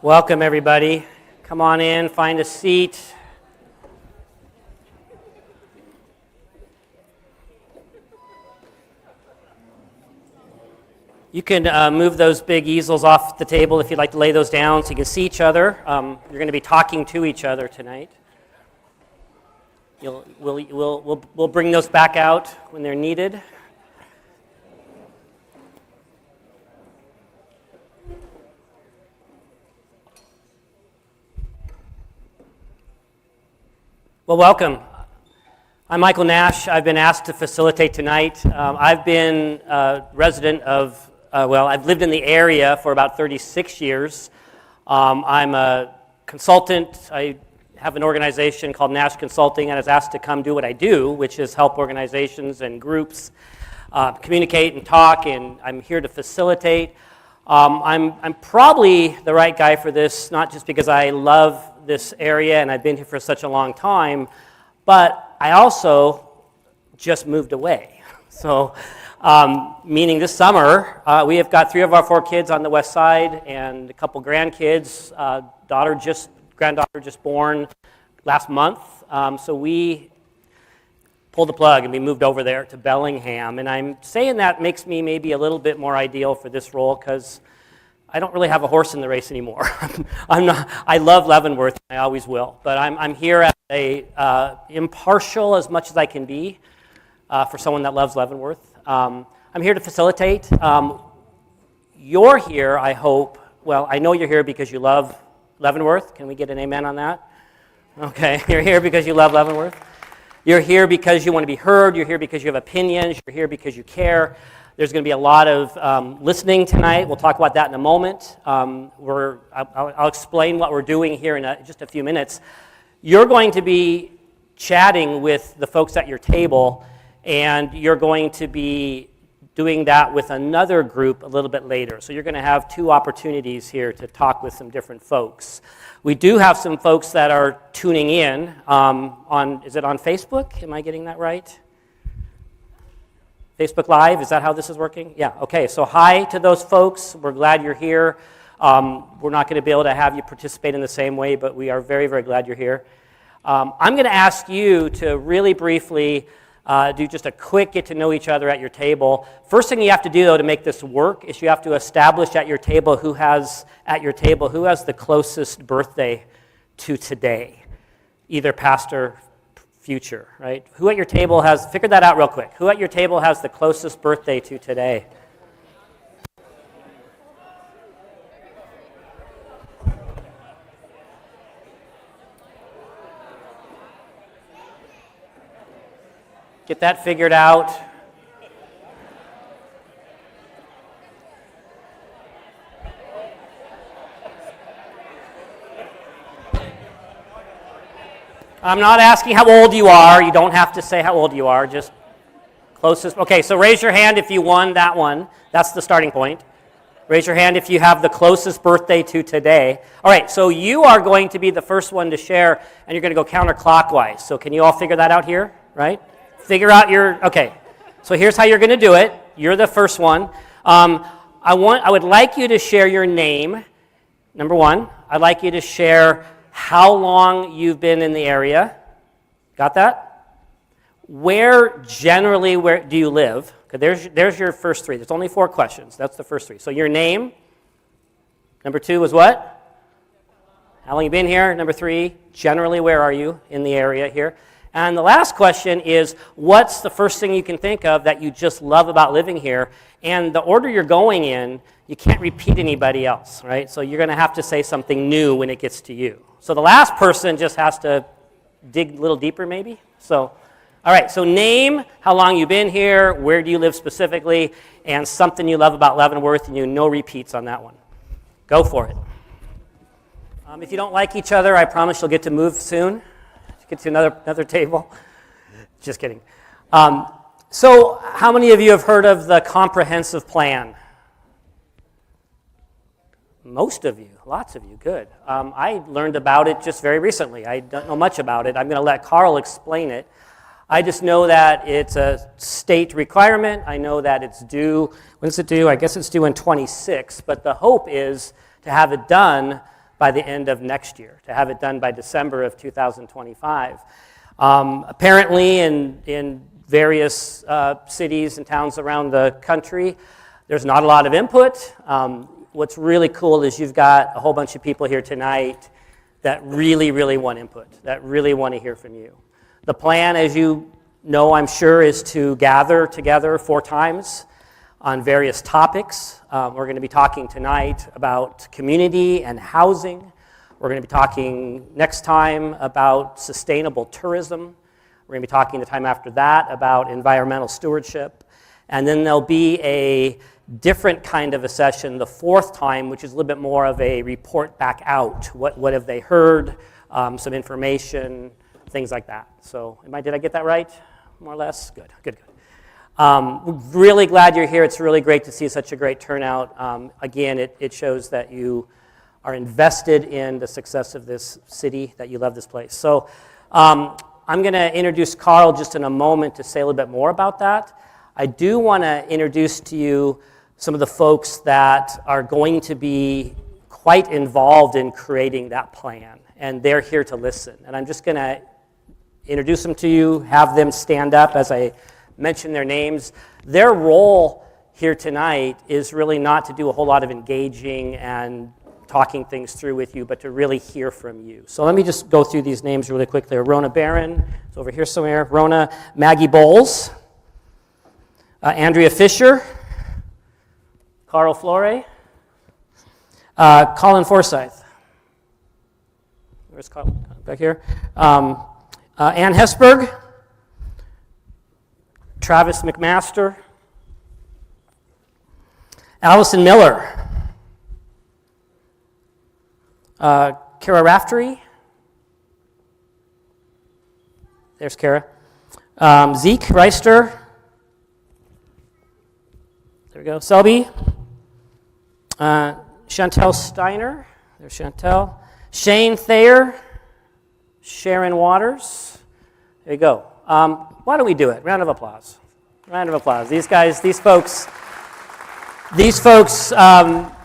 Welcome, everybody. Come on in, find a seat. You can move those big easels off the table if you'd like to lay those down so you can see each other. You're going to be talking to each other tonight. We'll bring those back out when they're needed. Well, welcome. I'm Michael Nash. I've been asked to facilitate tonight. I've been a resident of, I've lived in the area for about 36 years. I'm a consultant. I have an organization called Nash Consulting, and I was asked to come do what I do, which is help organizations and groups communicate and talk, and I'm here to facilitate. I'm probably the right guy for this, not just because I love this area and I've been here for such a long time, but I also just moved away. So, meaning this summer, we have got 3 of our 4 kids on the west side and a couple grandkids, granddaughter just born last month. So we pulled the plug and we moved over there to Bellingham. And I'm saying that makes me maybe a little bit more ideal for this role because I don't really have a horse in the race anymore. I love Leavenworth, I always will. But I'm here as a impartial as much as I can be for someone that loves Leavenworth. I'm here to facilitate. You're here, I hope. Well, I know you're here because you love Leavenworth. Can we get an amen on that? Okay, you're here because you love Leavenworth. You're here because you want to be heard. You're here because you have opinions. You're here because you care. There's going to be a lot of listening tonight. We'll talk about that in a moment. I'll explain what we're doing here in just a few minutes. You're going to be chatting with the folks at your table, and you're going to be doing that with another group a little bit later. So you're going to have 2 opportunities here to talk with some different folks. We do have some folks that are tuning in is it on Facebook? Am I getting that right? Facebook Live, is that how this is working? Yeah, okay, so hi to those folks. We're glad you're here. We're not going to be able to have you participate in the same way, but we are very, very glad you're here. I'm going to ask you to really briefly do just a quick get to know each other at your table. First thing you have to do, though, to make this work is you have to establish at your table who has the closest birthday to today, either past or future, right? Who at your table figure that out real quick. Who at your table has the closest birthday to today? Get that figured out. I'm not asking how old you are. You don't have to say how old you are, just closest. Okay, so raise your hand if you won that one. That's the starting point. Raise your hand if you have the closest birthday to today. All right, so you are going to be the first one to share, and you're going to go counterclockwise. So can you all figure that out here, right? Figure out okay. So here's how you're going to do it. You're the first one. I would like you to share your name, number 1. I'd like you to share how long you've been in the area. Got that? Where do you live? Okay, there's your first 3. There's only 4 questions. That's the first 3. So your name. Number 2 was what? How long you been here? Number 3, generally where are you in the area here? And the last question is, what's the first thing you can think of that you just love about living here? And the order you're going in, you can't repeat anybody else, right? So you're going to have to say something new when it gets to you. So the last person just has to dig a little deeper maybe. So, all right, so name, how long you've been here, where do you live specifically, and something you love about Leavenworth, and no repeats on that one. Go for it. If you don't like each other, I promise you'll get to move soon. Get to another table. Just kidding. So how many of you have heard of the comprehensive plan? Most of you, lots of you, good. I learned about it just very recently. I don't know much about it. I'm going to let Carl explain it. I just know that it's a state requirement. I know that it's due, when is it due? I guess it's due in 26, but the hope is to have it done by the end of next year, to have it done by December of 2025. Apparently, in various cities and towns around the country, there's not a lot of input. What's really cool is you've got a whole bunch of people here tonight that really, really want input, that really want to hear from you. The plan, as you know, I'm sure, is to gather together 4 times on various topics. We're going to be talking tonight about community and housing. We're going to be talking next time about sustainable tourism. We're going to be talking the time after that about environmental stewardship. And then there'll be a different kind of a session the 4th time, which is a little bit more of a report back out. What have they heard? Some information, things like that. So did I get that right? More or less? Good. We're really glad you're here. It's really great to see such a great turnout. Again, it shows that you are invested in the success of this city, that you love this place. So I'm going to introduce Carl just in a moment to say a little bit more about that. I do want to introduce to you some of the folks that are going to be quite involved in creating that plan, and they're here to listen. And I'm just going to introduce them to you, have them stand up as I mention their names. Their role here tonight is really not to do a whole lot of engaging and talking things through with you, but to really hear from you. So let me just go through these names really quickly. Rona Barron is over here somewhere. Rona, Maggie Bowles, Andrea Fisher, Carl Flore, Colin Forsyth. Where's Carl? Back here. Ann Hesberg, Travis McMaster, Allison Miller, Kara Raftery. There's Kara. Zeke Reister. There we go. Selby. Chantel Steiner. There's Chantel. Shane Thayer. Sharon Waters. There you go. Why don't we do it? Round of applause. Round of applause. These guys, these folks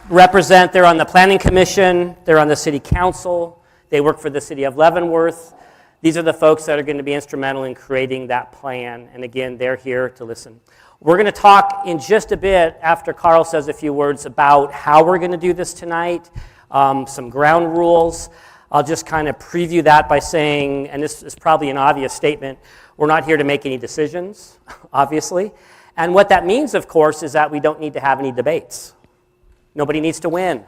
represent, they're on the Planning Commission, they're on the City Council, they work for the City of Leavenworth. These are the folks that are going to be instrumental in creating that plan, and again, they're here to listen. We're going to talk in just a bit after Carl says a few words about how we're going to do this tonight, some ground rules. I'll just kind of preview that by saying, and this is probably an obvious statement, we're not here to make any decisions, obviously. And what that means, of course, is that we don't need to have any debates. Nobody needs to win.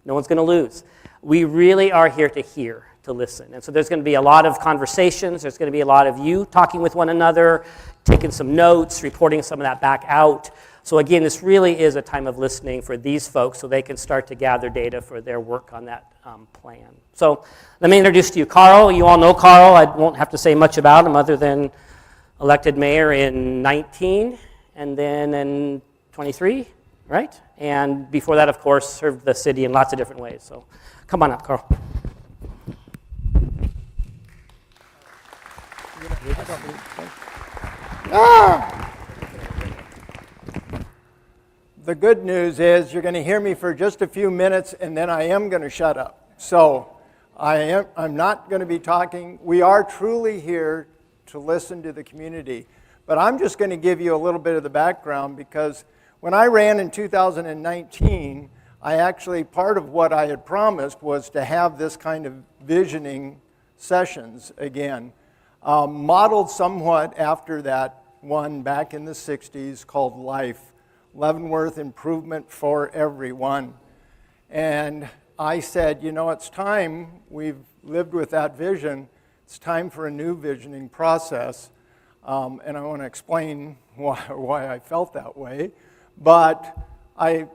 No one's going to lose. We really are here to hear, to listen. And so there's going to be a lot of conversations. There's going to be a lot of you talking with one another, taking some notes, reporting some of that back out. So again, this really is a time of listening for these folks so they can start to gather data for their work on that plan. So let me introduce to you Carl. You all know Carl. I won't have to say much about him other than elected mayor in 19 and then in 23, right? And before that, of course, served the city in lots of different ways. So come on up, Carl. The good news is you're going to hear me for just a few minutes, and then I am going to shut up. So I'm not going to be talking. We are truly here to listen to the community. But I'm just going to give you a little bit of the background because when I ran in 2019, part of what I had promised was to have this kind of visioning sessions again, modeled somewhat after that one back in the 60s called LIFE, Leavenworth Improvement for Everyone. And I said, it's time, we've lived with that vision, it's time for a new visioning process. And I want to explain why I felt that way. But I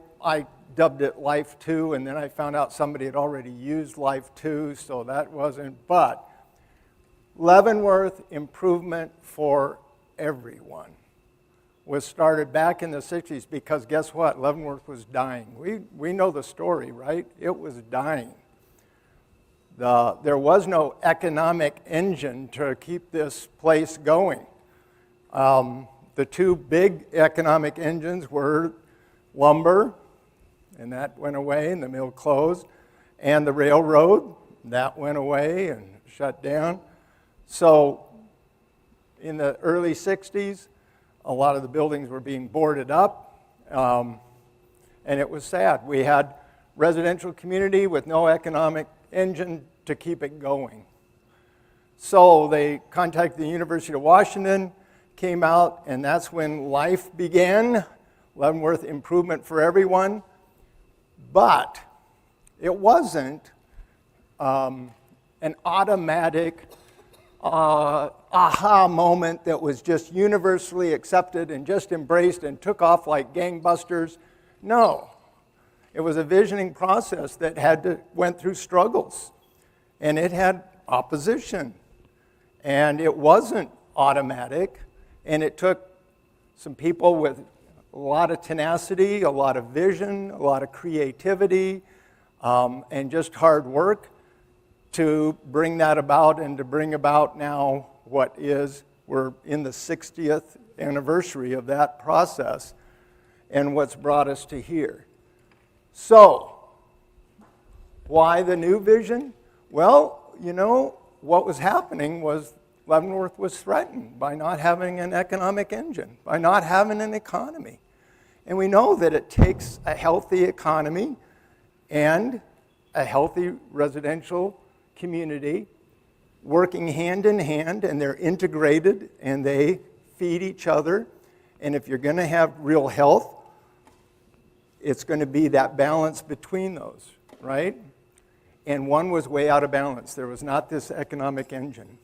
dubbed it Life 2, and then I found out somebody had already used Life 2, so that wasn't. But Leavenworth Improvement for Everyone was started back in the 60s because guess what? Leavenworth was dying. We know the story, right? It was dying. There was no economic engine to keep this place going. The two big economic engines were lumber, and that went away and the mill closed, And the railroad, that went away and shut down. So in the early 60s, a lot of the buildings were being boarded up, and it was sad. We had residential community with no economic engine to keep it going. So they contacted the University of Washington, came out, and that's when life began. Leavenworth Improvement for Everyone. But it wasn't an automatic aha moment that was just universally accepted and just embraced and took off like gangbusters. No. It was a visioning process that went through struggles. And it had opposition. And it wasn't automatic. And it took some people with a lot of tenacity, a lot of vision, a lot of creativity, and just hard work to bring that about and to bring about now what is, we're in the 60th anniversary of that process and what's brought us to here. So, why the new vision? Well, you know, what was happening was Leavenworth was threatened by not having an economic engine, by not having an economy. And we know that it takes a healthy economy and a healthy residential community working hand in hand, and they're integrated and they feed each other. And if you're going to have real health, it's going to be that balance between those, right? And one was way out of balance. There was not this economic engine.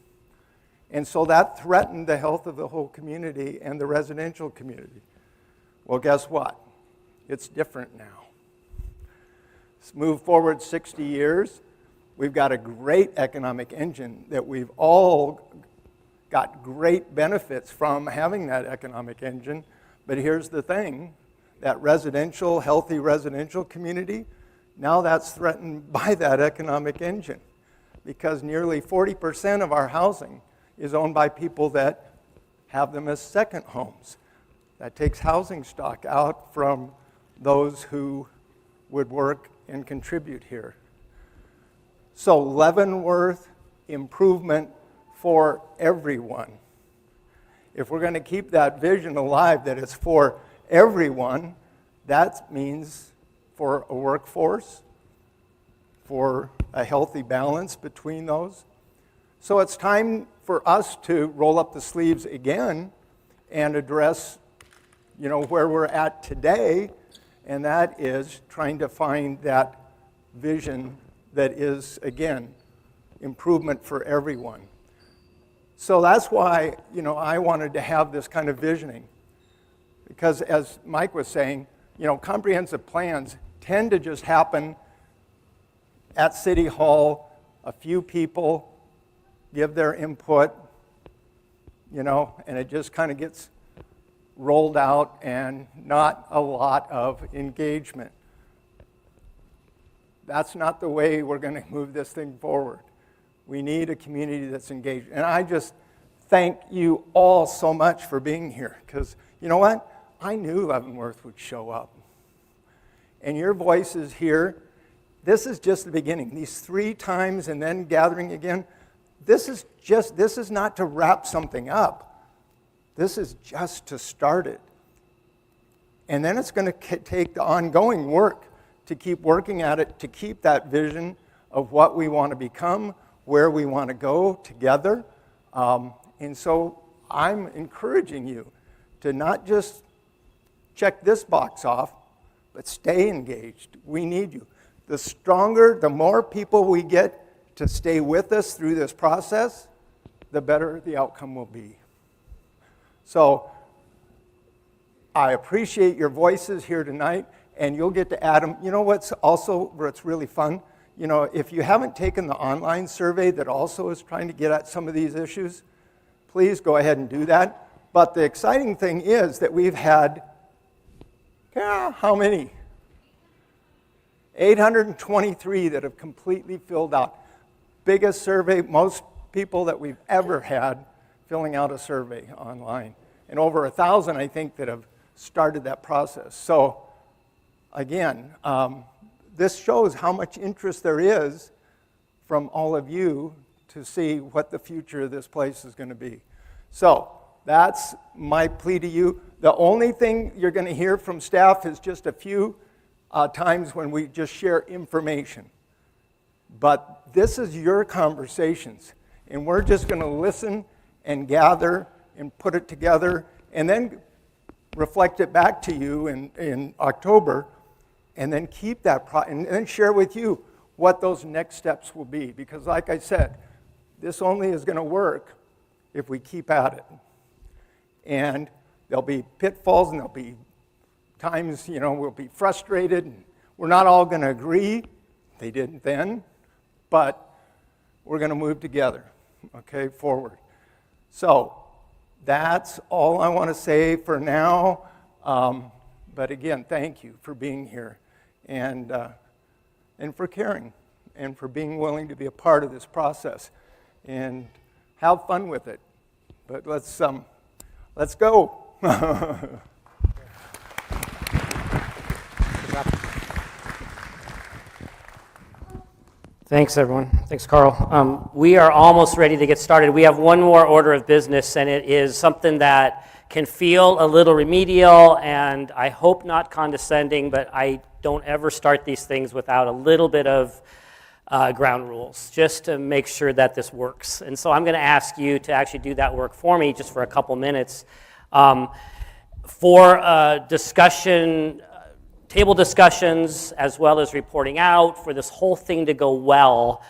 And so that threatened the health of the whole community and the residential community. Well, guess what? It's different now. Let's move forward 60 years. We've got a great economic engine that we've all got great benefits from having that economic engine. But here's the thing, that residential, healthy residential community, now that's threatened by that economic engine, because nearly 40% of our housing is owned by people that have them as second homes. That takes housing stock out from those who would work and contribute here. So Leavenworth improvement for everyone. If we're going to keep that vision alive that it's for everyone, that means for a workforce, for a healthy balance between those. So it's time for us to roll up the sleeves again and address, you know, where we're at today, and that is trying to find that vision that is, again, improvement for everyone. So that's why, you know, I wanted to have this kind of visioning. Because as Mike was saying, you know, comprehensive plans tend to just happen at City Hall. A few people give their input, you know, and it just kind of gets rolled out and not a lot of engagement. That's not the way we're going to move this thing forward. We need a community that's engaged. And I just thank you all so much for being here, because you know what? I knew Leavenworth would show up. And your voices here, this is just the beginning. These 3 times and then gathering again, this is not to wrap something up. This is just to start it. And then it's going to take the ongoing work to keep working at it, to keep that vision of what we want to become, where we want to go together. And so I'm encouraging you to not just check this box off, but stay engaged. We need you. The stronger, the more people we get to stay with us through this process, the better the outcome will be. So I appreciate your voices here tonight, and you'll get to add them. You know what's really fun? You know, if you haven't taken the online survey that also is trying to get at some of these issues, please go ahead and do that. But the exciting thing is that we've had, how many? 823 that have completely filled out. Biggest survey, most people that we've ever had filling out a survey online. And over 1,000, I think, that have started that process. So, again, this shows how much interest there is from all of you to see what the future of this place is going to be. So that's my plea to you. The only thing you're going to hear from staff is just a few times when we just share information. But this is your conversations, and we're just going to listen and gather and put it together and then reflect it back to you in October, and then keep that and then share with you what those next steps will be. Because like I said, this only is going to work if we keep at it. And there'll be pitfalls, and there'll be times, we'll be frustrated, and we're not all going to agree. They didn't then, but we're going to move together, okay, forward. So that's all I want to say for now. But again, thank you for being here and for caring and for being willing to be a part of this process. And have fun with it. But let's go. Thanks, everyone. Thanks, Carl. We are almost ready to get started. We have one more order of business, and it is something that can feel a little remedial, and I hope not condescending, but I don't ever start these things without a little bit of ground rules, just to make sure that this works. And so I'm going to ask you to actually do that work for me just for a couple minutes. For discussion, table discussions, as well as reporting out, for this whole thing to go well,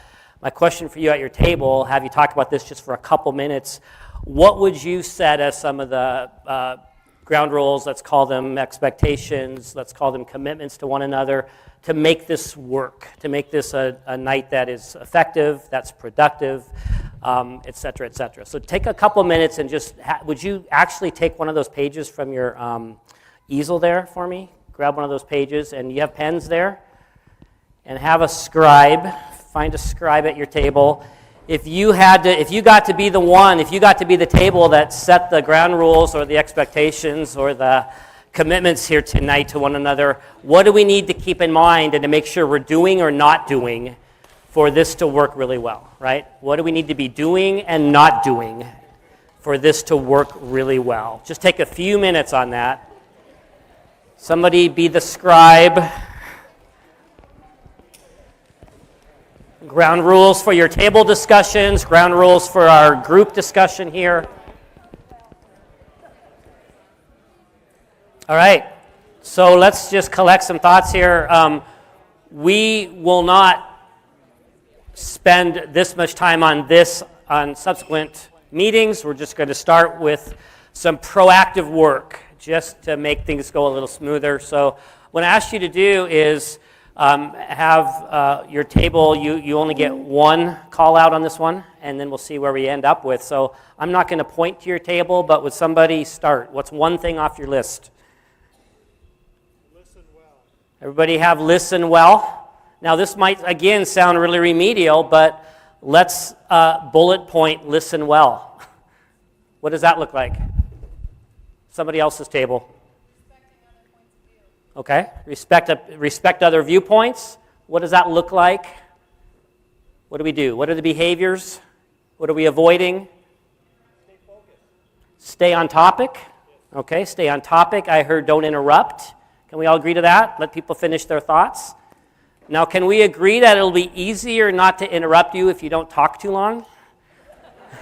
my question for you at your table, have you talked about this just for a couple minutes, what would you set as some of the ground rules, let's call them expectations, let's call them commitments to one another, to make this work, to make this a night that is effective, that's productive, et cetera, et cetera. So take a couple minutes and just, would you actually take one of those pages from your easel there for me? Grab one of those pages, and you have pens there, and have a scribe, find a scribe at your table. If you got to be the table that set the ground rules or the expectations or the commitments here tonight to one another, what do we need to keep in mind and to make sure we're doing or not doing for this to work really well, right? What do we need to be doing and not doing for this to work really well? Just take a few minutes on that. Somebody be the scribe. Ground rules for your table discussions, ground rules for our group discussion here. All right, so let's just collect some thoughts here. We will not spend this much time on this on subsequent meetings. We're just going to start with some proactive work just to make things go a little smoother. So what I asked you to do is have your table, you only get one call out on this one, and then we'll see where we end up with. So I'm not going to point to your table, but would somebody start? What's one thing off your list? Listen well. Everybody have listen well. Now this might, again, sound really remedial, but let's bullet point listen well. What does that look like? Somebody else's table. Okay, respect other viewpoints. What does that look like? What do we do? What are the behaviors? What are we avoiding? Stay focused. Stay on topic. Okay, stay on topic. I heard don't interrupt. Can we all agree to that? Let people finish their thoughts. Now, can we agree that it'll be easier not to interrupt you if you don't talk too long?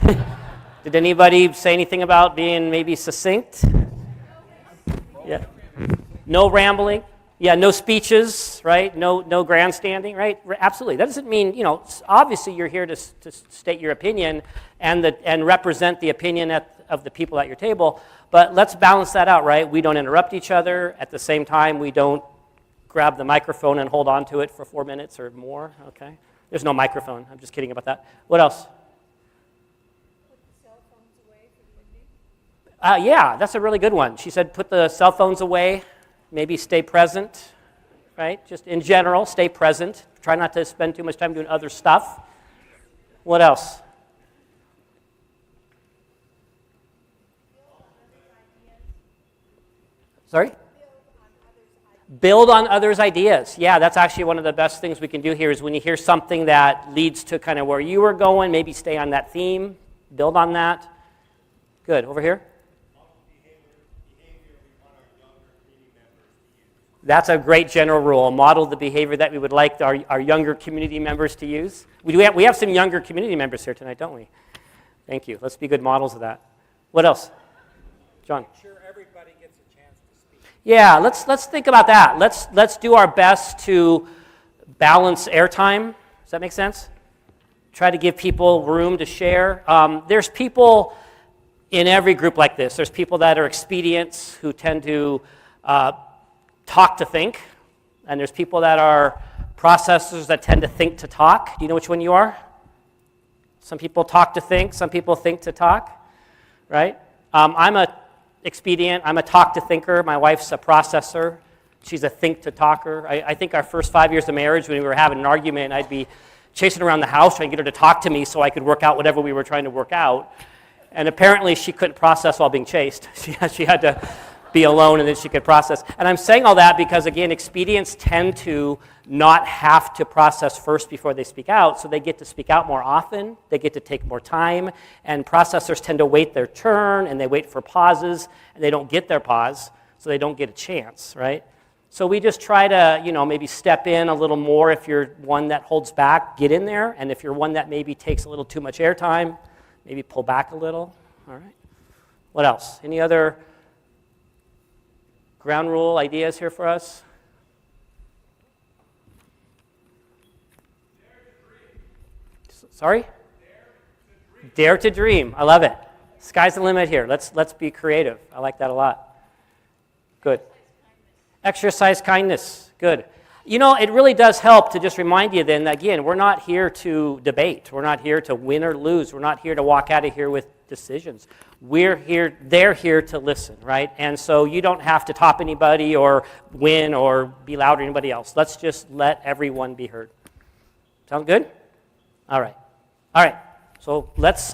Did anybody say anything about being maybe succinct? Yeah. No rambling. Yeah, no speeches, right? No grandstanding, right? Absolutely. That doesn't mean, obviously you're here to state your opinion and represent the opinion of the people at your table, but let's balance that out, right? We don't interrupt each other. At the same time, we don't grab the microphone and hold on to it for 4 minutes or more, okay? There's no microphone. I'm just kidding about that. What else? Yeah, that's a really good one. She said put the cell phones away, maybe stay present, right? Just in general, stay present. Try not to spend too much time doing other stuff. What else? Sorry? Build on others' ideas. Yeah, that's actually one of the best things we can do here is when you hear something that leads to kind of where you were going, maybe stay on that theme, build on that. Good. Over here? That's a great general rule. Model the behavior that we would like our younger community members to use. We have some younger community members here tonight, don't we? Thank you. Let's be good models of that. What else? John? Make sure everybody gets a chance to speak. Yeah, let's think about that. Let's do our best to balance airtime. Does that make sense? Try to give people room to share. There's people in every group like this. There's people that are expedients who tend to talk to think, and there's people that are processors that tend to think to talk. Do you know which one you are? Some people talk to think, some people think to talk, right? I'm a expedient, I'm a talk to thinker. My wife's a processor. She's a think to talker. I think our first 5 years of marriage, when we were having an argument, I'd be chasing around the house trying to get her to talk to me so I could work out whatever we were trying to work out. And apparently she couldn't process while being chased. She had to be alone and then she could process. And I'm saying all that because, again, expedients tend to not have to process first before they speak out, so they get to speak out more often, they get to take more time, and processors tend to wait their turn, and they wait for pauses, and they don't get their pause, so they don't get a chance, right? So we just try to, maybe step in a little more if you're one that holds back, get in there, and if you're one that maybe takes a little too much airtime, maybe pull back a little, all right? What else? Any other ground rule ideas here for us? Sorry? Dare to dream. I love it. Sky's the limit here. Let's be creative. I like that a lot. Good. Exercise kindness. Good. It really does help to just remind you then, again, we're not here to debate. We're not here to win or lose. We're not here to walk out of here with decisions. They're here to listen, right? And so you don't have to top anybody or win or be louder than anybody else. Let's just let everyone be heard. Sound good? All right. So let's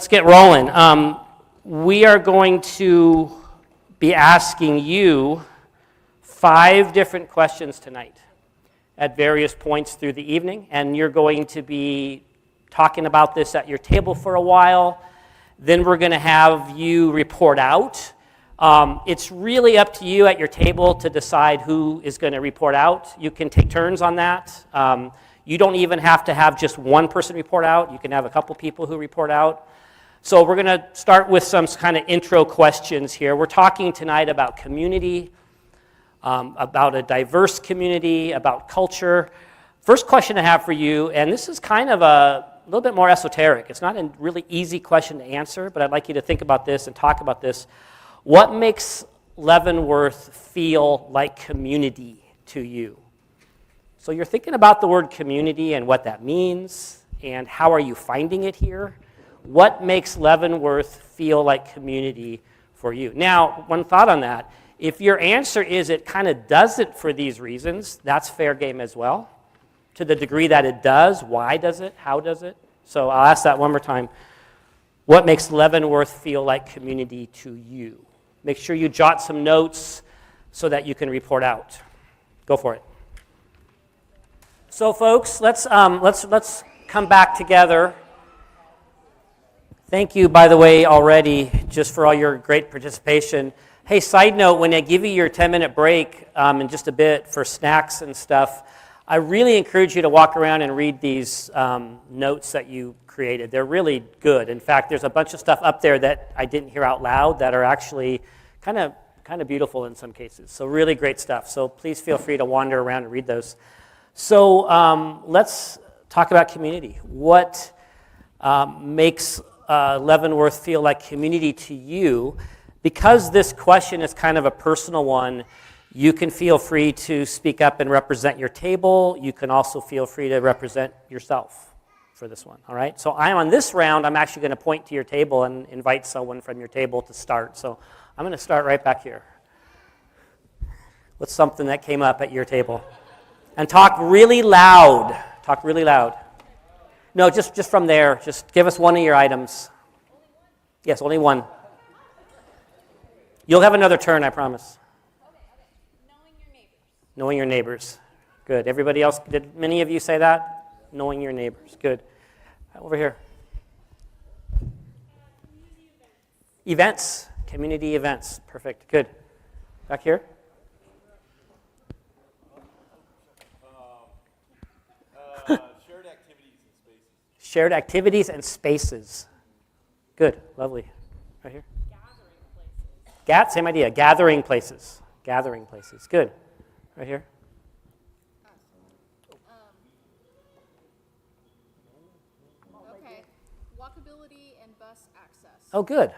get rolling. We are going to be asking you 5 different questions tonight at various points through the evening, and you're going to be talking about this at your table for a while. Then we're going to have you report out. It's really up to you at your table to decide who is going to report out. You can take turns on that. You don't even have to have just one person report out. You can have a couple people who report out. So we're going to start with some kind of intro questions here. We're talking tonight about community, about a diverse community, about culture. First question I have for you, and this is kind of a little bit more esoteric. It's not a really easy question to answer, but I'd like you to think about this and talk about this. What makes Leavenworth feel like community to you? So you're thinking about the word community and what that means, and how are you finding it here? What makes Leavenworth feel like community for you? Now, one thought on that. If your answer is it kind of doesn't for these reasons, that's fair game as well. To the degree that it does, why does it? How does it? So I'll ask that one more time. What makes Leavenworth feel like community to you? Make sure you jot some notes so that you can report out. Go for it. So folks, let's come back together. Thank you, by the way, already, just for all your great participation. Hey, side note, when I give you your 10-minute break in just a bit for snacks and stuff, I really encourage you to walk around and read these notes that you created. They're really good. In fact, there's a bunch of stuff up there that I didn't hear out loud that are actually kind of beautiful in some cases. So really great stuff. So please feel free to wander around and read those. So let's talk about community. What makes Leavenworth feel like community to you? Because this question is kind of a personal one, you can feel free to speak up and represent your table. You can also feel free to represent yourself for this one, all right? So on this round, I'm actually going to point to your table and invite someone from your table to start. So I'm going to start right back here. What's something that came up at your table? And talk really loud. Talk really loud. No, just from there. Just give us one of your items. Yes, only one. You'll have another turn, I promise. No, Knowing your neighbors. Good. Everybody else, did many of you say that? Knowing your neighbors. Good. Over here. Events. Community events. Perfect. Good. Back here. Shared activities and spaces. Shared activities and spaces. Good. Lovely. Right here. Gathering places. Same idea. Gathering places. Gathering places. Good. Right here. Okay. Walkability and bus access. Oh, good.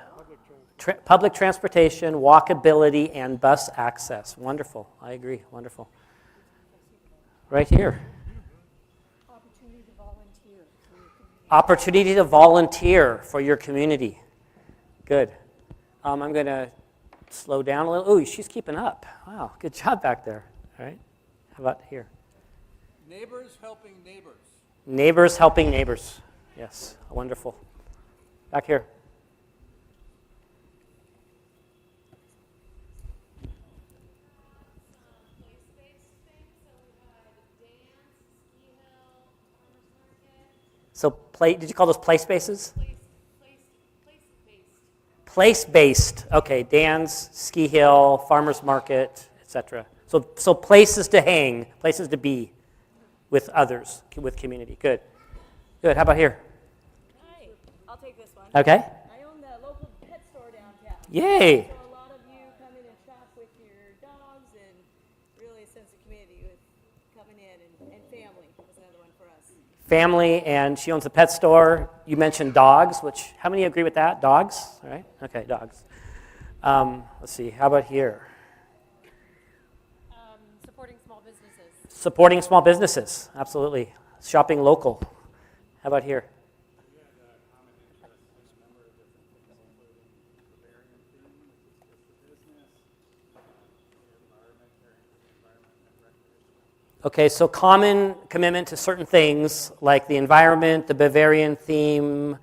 Public transportation, walkability, and bus access. Wonderful. I agree. Wonderful. Right here. Opportunity to volunteer. Opportunity to volunteer for your community. Good. I'm going to slow down a little. Oh, she's keeping up. Wow, good job back there. All right. How about here? Neighbors helping neighbors. Neighbors helping neighbors. Yes, wonderful. Back here. So, did you call those play spaces? Place-based. Okay, dance, ski hill, farmers market, etc. So places to hang, places to be with others, with community. Good. Good. How about here? Hi, I'll take this one. Okay. I own the local pet store downtown. Yay. So a lot of you come in and shop with your dogs and really a sense of community with coming in and family was another one for us. Family, and she owns a pet store. You mentioned dogs, which, how many agree with that? Dogs? All right. Okay, dogs. Let's see. How about here? Supporting small businesses. Supporting small businesses. Absolutely. Shopping local. How about here? Okay, so common commitment to certain things like the environment, the Bavarian theme,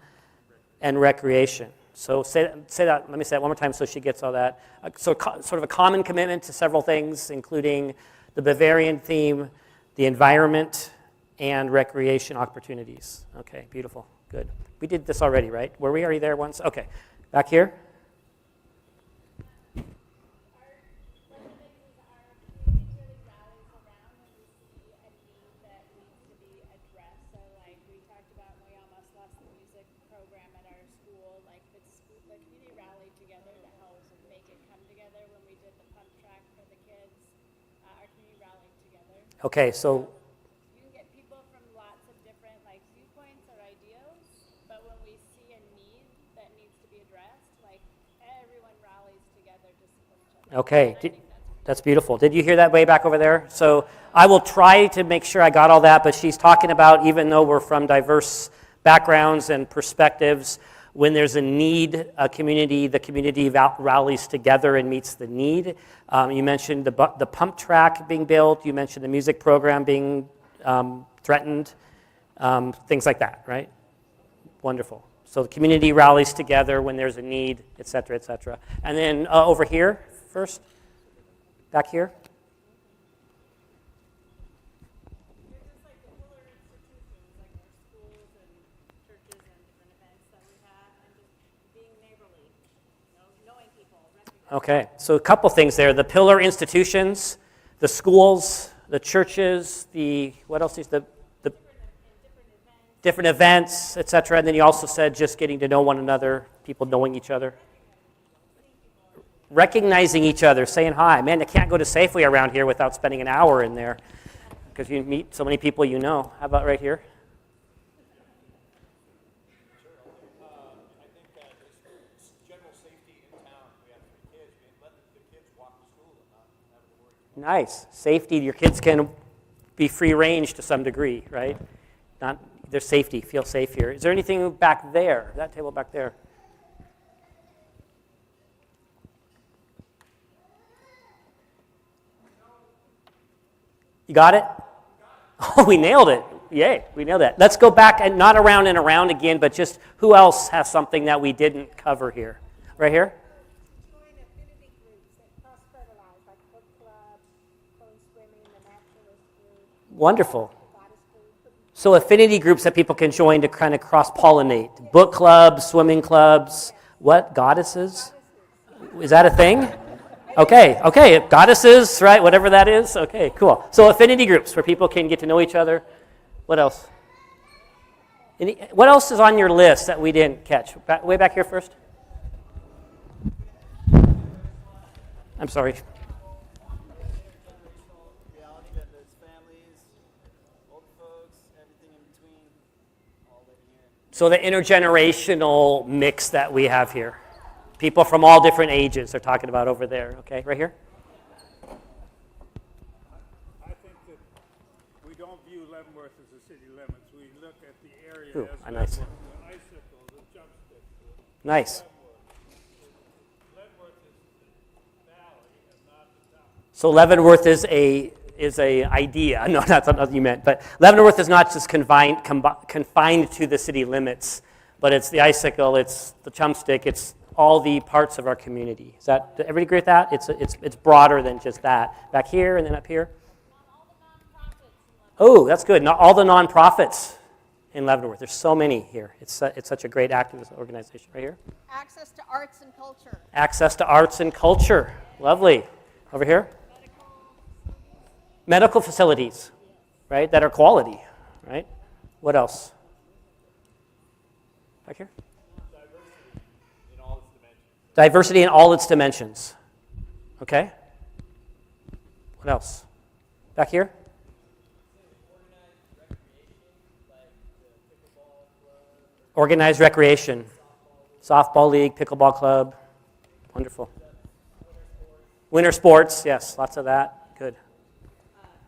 and recreation. So say that, let me say that one more time so she gets all that. So sort of a common commitment to several things, including the Bavarian theme, the environment, and recreation opportunities. Okay, beautiful, good. We did this already, right? Were we already there once? Okay, back here. Okay, so You can get people from lots of different viewpoints or ideas, but when we see a need that needs to be addressed, everyone rallies together to support each other. okay, that's beautiful. Did you hear that way back over there? So I will try to make sure I got all that, but she's talking about even though we're from diverse backgrounds and perspectives, when there's a need, the community rallies together and meets the need. You mentioned the pump track being built. You mentioned the music program being threatened, things like that, right? Wonderful. So the community rallies together when there's a need, et cetera, et cetera. And then over here first, back here. Okay, so a couple things there. The pillar institutions, the schools, the churches, what else is the different events, et cetera. And then you also said just getting to know one another, people knowing each other. Recognizing each other, saying hi. Man, I can't go to Safeway around here without spending an hour in there because you meet so many people you know. How about right here? Nice. Safety, your kids can be free range to some degree, right? There's safety, feel safe here. Is there anything back there, that table back there? You got it? Oh, we nailed it. Yay, we nailed it. Let's go back, and not around and around again, but just who else has something that we didn't cover here? Right here? Join affinity groups that cross-fertilize, like book club, going swimming, Wonderful. So affinity groups that people can join to kind of cross-pollinate. Book clubs, swimming clubs, what? Goddesses? Is that a thing? Okay, goddesses, right? Whatever that is. Okay, cool. So affinity groups where people can get to know each other. What else? What else is on your list that we didn't catch? Way back here first. I'm sorry. Reality that there's families, old folks, everything in between, all living here. So the intergenerational mix that we have here. People from all different ages they're talking about over there. Okay, right here? I think that we don't view Leavenworth as the city limits. We look at the area Ooh, as nice. Leavenworth, the icicle, the jump stick. Nice. Leavenworth is the valley and not the town. So Leavenworth is a idea. No, that's not what you meant. But Leavenworth is not just confined to the city limits, but it's the icicle, it's the chum stick, it's all the parts of our community. Does everybody agree with that? It's broader than just that. Back here and then up here. Oh, that's good. Not all the nonprofits in Leavenworth. There's so many here. It's such a great activist organization. Right here. Access to arts and culture. Access to arts and culture. Lovely. Over here. Medical facilities, right, that are quality, right? What else? Back here. Diversity in all its dimensions. Okay. What else? Back here. Organized recreation. Softball league, pickleball club. Wonderful. Winter sports, yes, lots of that. Good.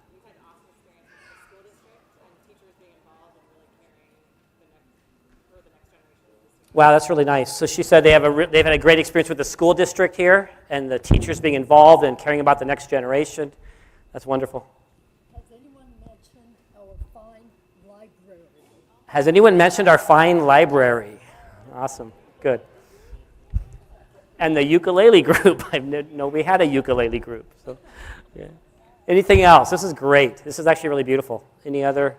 We've had awesome experiences with the school district and teachers being involved and really caring for the next generation. Wow, that's really nice. So she said they've had a great experience with the school district here and the teachers being involved and caring about the next generation. That's wonderful. Has anyone mentioned our fine library? Has anyone mentioned our fine library? Awesome. Good. And the ukulele group. I didn't know we had a ukulele group. So, yeah. Anything else? This is great. This is actually really beautiful. Any other?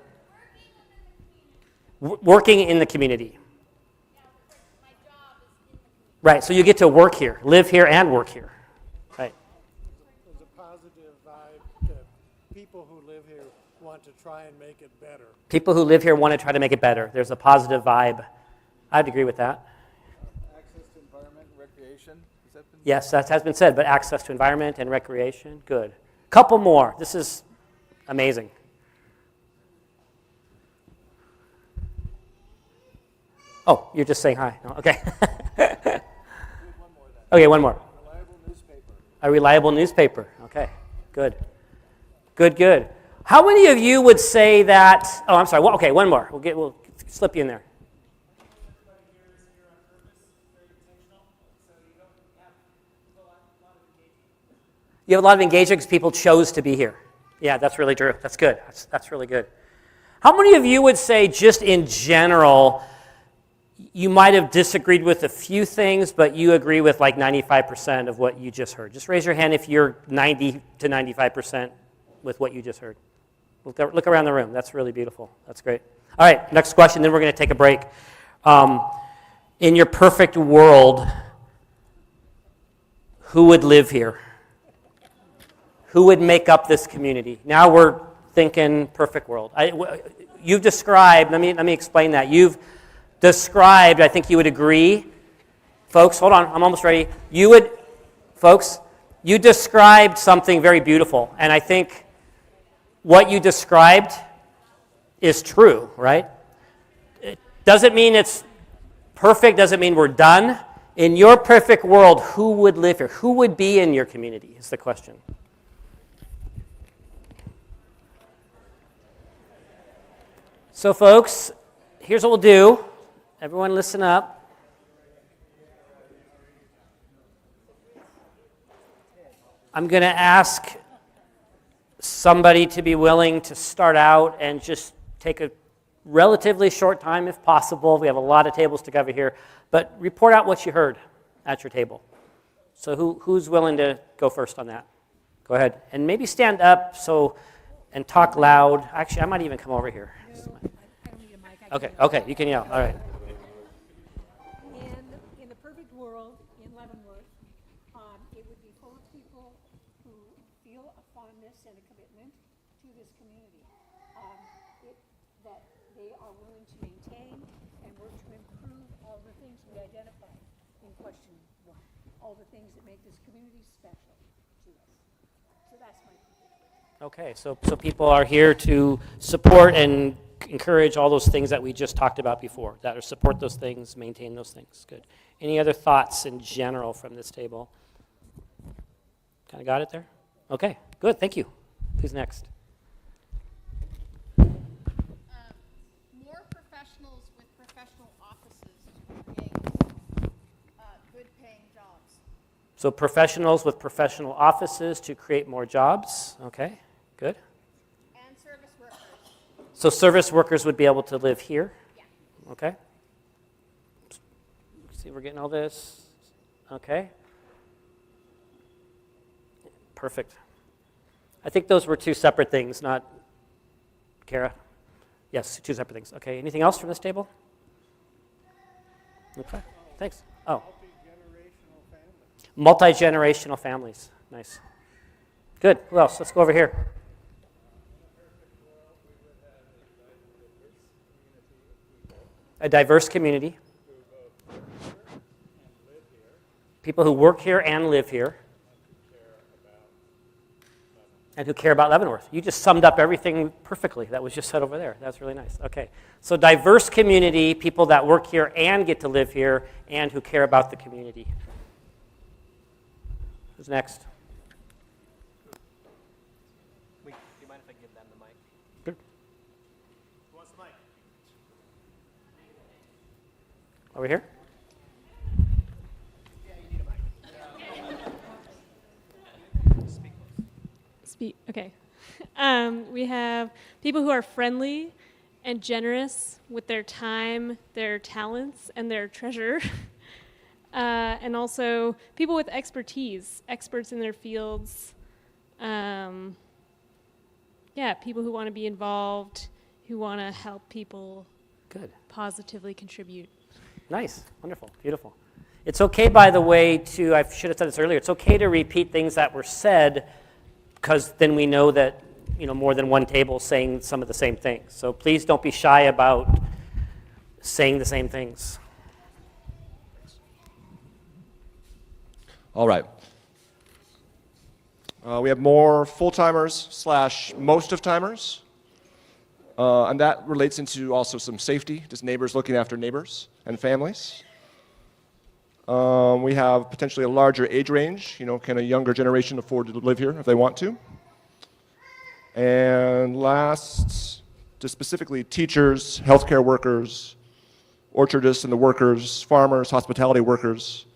Working in the community. Right, so you get to work here, live here and work here. Right. There's a positive vibe that people who live here want to try and make it better. People who live here want to try to make it better. There's a positive vibe. I'd agree with that. Access to environment and recreation, has that been? Yes, that has been said, but access to environment and recreation, good. Couple more. This is amazing. Oh, you're just saying hi. No, okay. Okay, one more. Reliable newspaper. A reliable newspaper. Okay, good. Good. How many of you would say that? Oh, I'm sorry. Well, okay, one more. We'll slip you in there. You have a lot of engagement because people chose to be here. Yeah, that's really true. That's good. That's really good. How many of you would say, just in general, you might have disagreed with a few things, but you agree with like 95% of what you just heard? Just raise your hand if you're 90 to 95% with what you just heard. Look around the room. That's really beautiful. That's great. All right, next question, then we're going to take a break. In your perfect world, who would live here? Who would make up this community? Now we're thinking perfect world. You've described, let me explain that. You've described, I think you would agree, folks, hold on, I'm almost ready. You described something very beautiful, and I think what you described is true, right? It doesn't mean it's perfect, doesn't mean we're done. In your perfect world, who would live here? Who would be in your community is the question. So folks, here's what we'll do. Everyone listen up. I'm going to ask somebody to be willing to start out and just take a relatively short time if possible. We have a lot of tables to cover here, but report out what you heard at your table. So who's willing to go first on that? Go ahead. And maybe stand up so And talk loud. Actually, I might even come over here. I don't need a mic. I can Okay, yell. okay, you can yell. All right. In the perfect world, in Leavenworth, it would be full of people who feel a fondness and a commitment to this community. That they are willing to maintain and work to improve all the things we identified in question one. All the things that make this community special to us. So that's my perfect world. Okay, so people are here to support and encourage all those things that we just talked about before, that are support those things, maintain those things. Good. Any other thoughts in general from this table? Kind of got it there? Okay, good, thank you. Who's next? More professionals with professional offices to create good-paying jobs. So professionals with professional offices to create more jobs. Okay, good. And service workers. So service workers would be able to live here? Yeah. Okay. See, we're getting all this. Okay. Perfect. I think those were two separate things, not Kara? Yes, two separate things. Okay, anything else from this table? Okay, thanks. Oh. Multi-generational families. Nice. Good. Who else? Let's go over here. A diverse community. People who work here and live here. And who care about Leavenworth. You just summed up everything perfectly that was just said over there. That's really nice. Okay. So diverse community, people that work here and get to live here, and who care about the community. Who's next? Do you mind if I give them the mic? Good. Who wants the mic? Over here? Okay. We have people who are friendly and generous with their time, their talents, and their treasure. And also people with expertise, experts in their fields. People who want to be involved, who want to help people Good. positively contribute. Nice. Wonderful. Beautiful. It's okay, by the way, I should have said this earlier, it's okay to repeat things that were said, because then we know that more than one table is saying some of the same things. So please don't be shy about saying the same things. All right. We have more full-timers / most-of-timers. And that relates into also some safety, just neighbors looking after neighbors and families. We have potentially a larger age range. Can a younger generation afford to live here if they want to? And last, just specifically teachers, healthcare workers, orchardists and the workers, farmers, hospitality workers,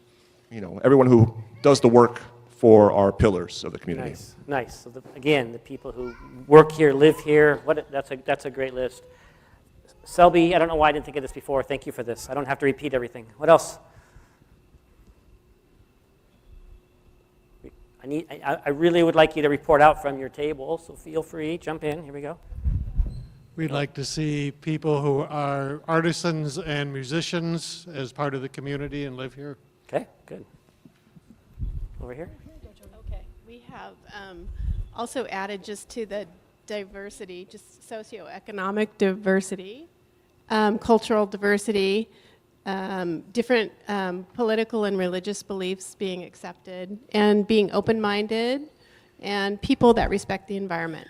everyone who does the work for our pillars of the community. Nice, nice. So again, the people who work here, live here. That's a great list. Selby, I don't know why I didn't think of this before. Thank you for this. I don't have to repeat everything. What else? I really would like you to report out from your table, so feel free, jump in. Here we go. We'd like to see people who are artisans and musicians as part of the community and live here. Okay, good. Over here. Okay, we have also added just to the diversity, just socioeconomic diversity, cultural diversity, different political and religious beliefs being accepted, and being open-minded, and people that respect the environment.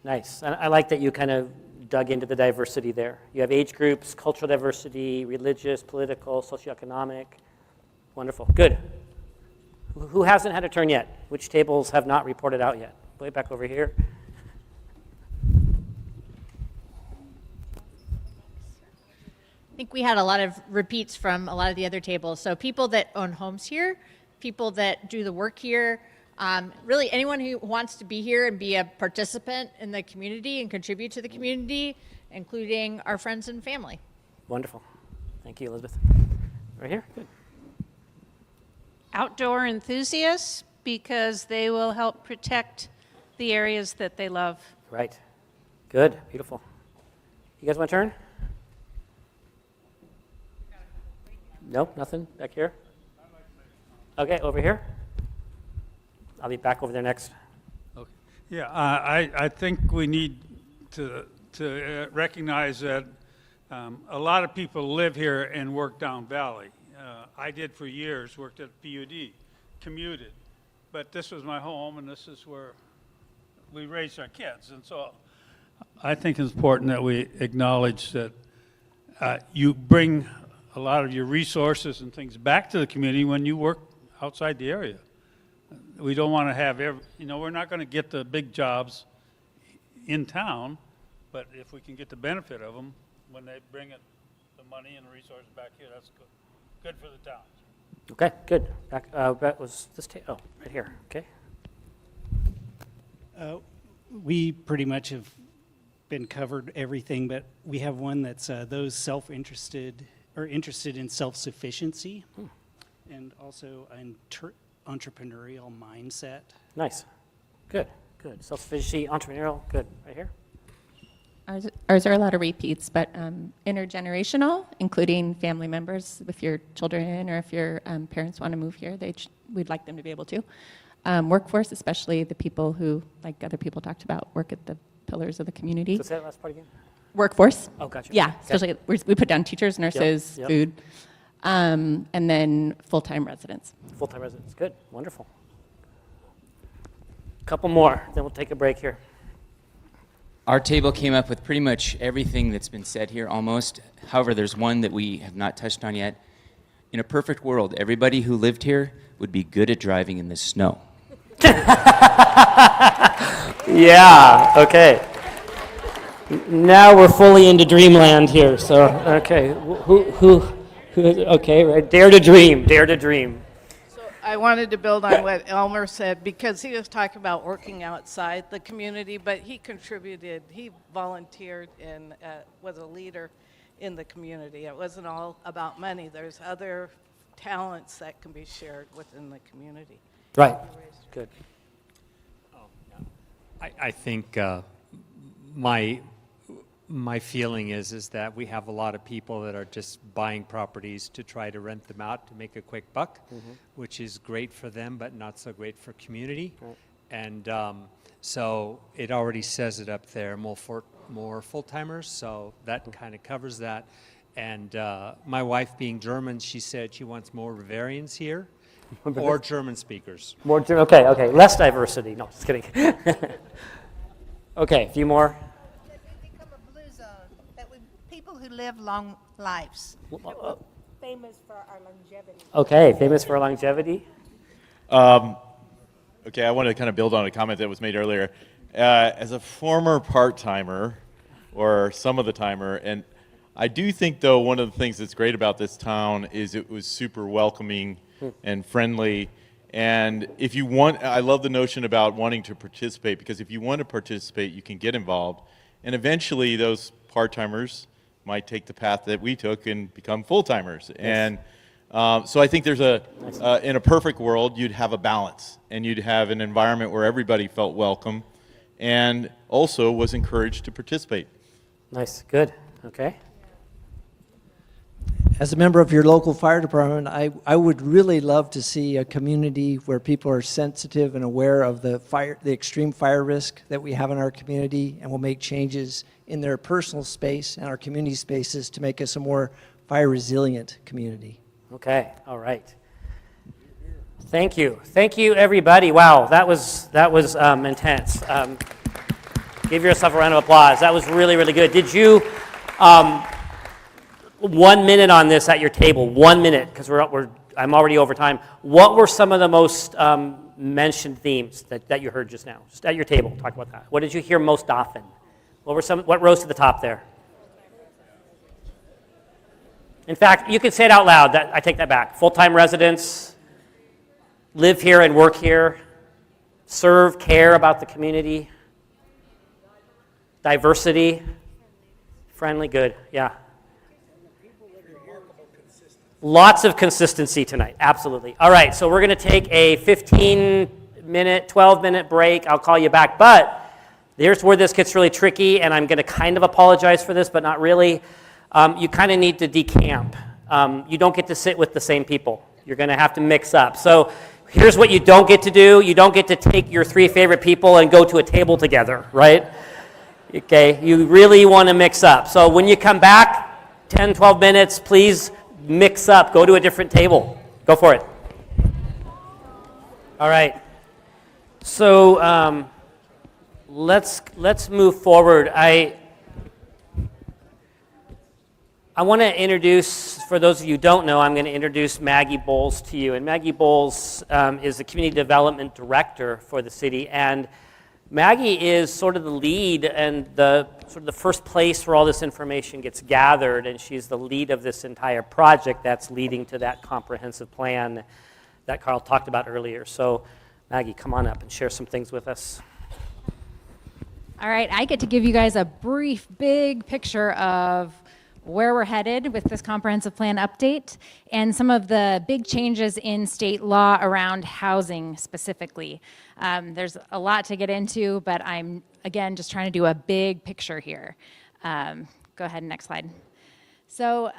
Nice. And I like that you kind of dug into the diversity there. You have age groups, cultural diversity, religious, political, socioeconomic. Wonderful. Good. Who hasn't had a turn yet? Which tables have not reported out yet? Way back over here. I think we had a lot of repeats from a lot of the other tables. So people that own homes here, people that do the work here, really anyone who wants to be here and be a participant in the community and contribute to the community, including our friends and family. Wonderful. Thank you, Elizabeth. Right here. Good. Outdoor enthusiasts, because they will help protect the areas that they love. Right. Good. Beautiful. You guys want to turn? Nope, nothing back here? Okay, over here. I'll be back over there next. Okay. Yeah, I think we need to recognize that a lot of people live here and work down Valley. I did for years, worked at PUD, commuted. But this was my home, and this is where we raised our kids. And so I think it's important that we acknowledge that you bring a lot of your resources and things back to the community when you work outside the area. We don't want to have we're not going to get the big jobs in town, but if we can get the benefit of them when they bring the money and the resources back here, that's good. Good for the town. Okay, good. Back, that was this oh, right here. Okay. We pretty much have been covered everything, but we have one that's those self-interested or interested in self-sufficiency and also an entrepreneurial mindset. Nice. Good, good. Self-sufficiency, entrepreneurial, good. Right here. Ours are a lot of repeats, but intergenerational, including family members with your children, or if your parents want to move here, we'd like them to be able to. Workforce, especially the people who, like other people talked about, work at the pillars of the community. So say that last part again. Workforce. Oh, gotcha. Yeah, Okay. especially we put down teachers, nurses, Yep. food, and then full-time residents. Full-time residents. Good. Wonderful. Couple more, then we'll take a break here. Our table came up with pretty much everything that's been said here almost. However, there's one that we have not touched on yet. In a perfect world, everybody who lived here would be good at driving in the snow. Yeah, okay. Now we're fully into dreamland here, so, okay. Who okay, right. Dare to dream, dare to dream. I wanted to build on what Elmer said, because he was talking about working outside the community, but he contributed, he volunteered and was a leader in the community. It wasn't all about money. There's other talents that can be shared within the community. Right, good. I think my feeling is that we have a lot of people that are just buying properties to try to rent them out to make a quick buck, which is great for them, but not so great for community. Right. And so it already says it up there, more full-timers, so that kind of covers that. And my wife being German, she said she wants more Bavarians here, or German speakers. More, okay, less diversity. No, just kidding. Okay, a few more. People who live long lives. Famous for our longevity. Okay, famous for longevity. Okay, I want to kind of build on a comment that was made earlier. As a former part-timer, or some of the timer, and I do think, though, one of the things that's great about this town is it was super welcoming and friendly. And if you want, I love the notion about wanting to participate, because if you want to participate, you can get involved. And eventually, those part-timers might take the path that we took and become full-timers. Yes. And so I think there's in a perfect world, you'd have a balance, and you'd have an environment where everybody felt welcome and also was encouraged to participate. Nice, good, okay. As a member of your local fire department, I would really love to see a community where people are sensitive and aware of the extreme fire risk that we have in our community, and will make changes in their personal space and our community spaces to make us a more fire resilient community. Okay, all right. Thank you, everybody. Wow, that was intense. Give yourself a round of applause. That was really, really good. Did you? 1 minute on this at your table. 1 minute, because I'm already over time. What were some of the most mentioned themes that you heard just now? Just at your table, talk about that. What did you hear most often? What rose to the top there? In fact, you can say it out loud. I take that back. Full-time residents, live here and work here, serve, care about the community, diversity, friendly, good, yeah. Lots of consistency tonight, absolutely. All right, so we're going to take a 12-minute break. I'll call you back. But here's where this gets really tricky, and I'm going to kind of apologize for this, but not really. You kind of need to decamp. You don't get to sit with the same people. You're going to have to mix up. So here's what you don't get to do. You don't get to take your 3 favorite people and go to a table together, right? Okay, you really want to mix up. So when you come back, 10, 12 minutes, please mix up. Go to a different table. Go for it. All right. So let's move forward. I want to introduce, for those of you who don't know, I'm going to introduce Maggie Bowles to you. And Maggie Bowles is the Community Development Director for the city. And Maggie is sort of the lead and the first place where all this information gets gathered. And she's the lead of this entire project that's leading to that comprehensive plan that Carl talked about earlier. So Maggie, come on up and share some things with us. All right, I get to give you guys a brief, big picture of where we're headed with this comprehensive plan update and some of the big changes in state law around housing specifically. There's a lot to get into, but I'm, again, just trying to do a big picture here. Go ahead, next slide. So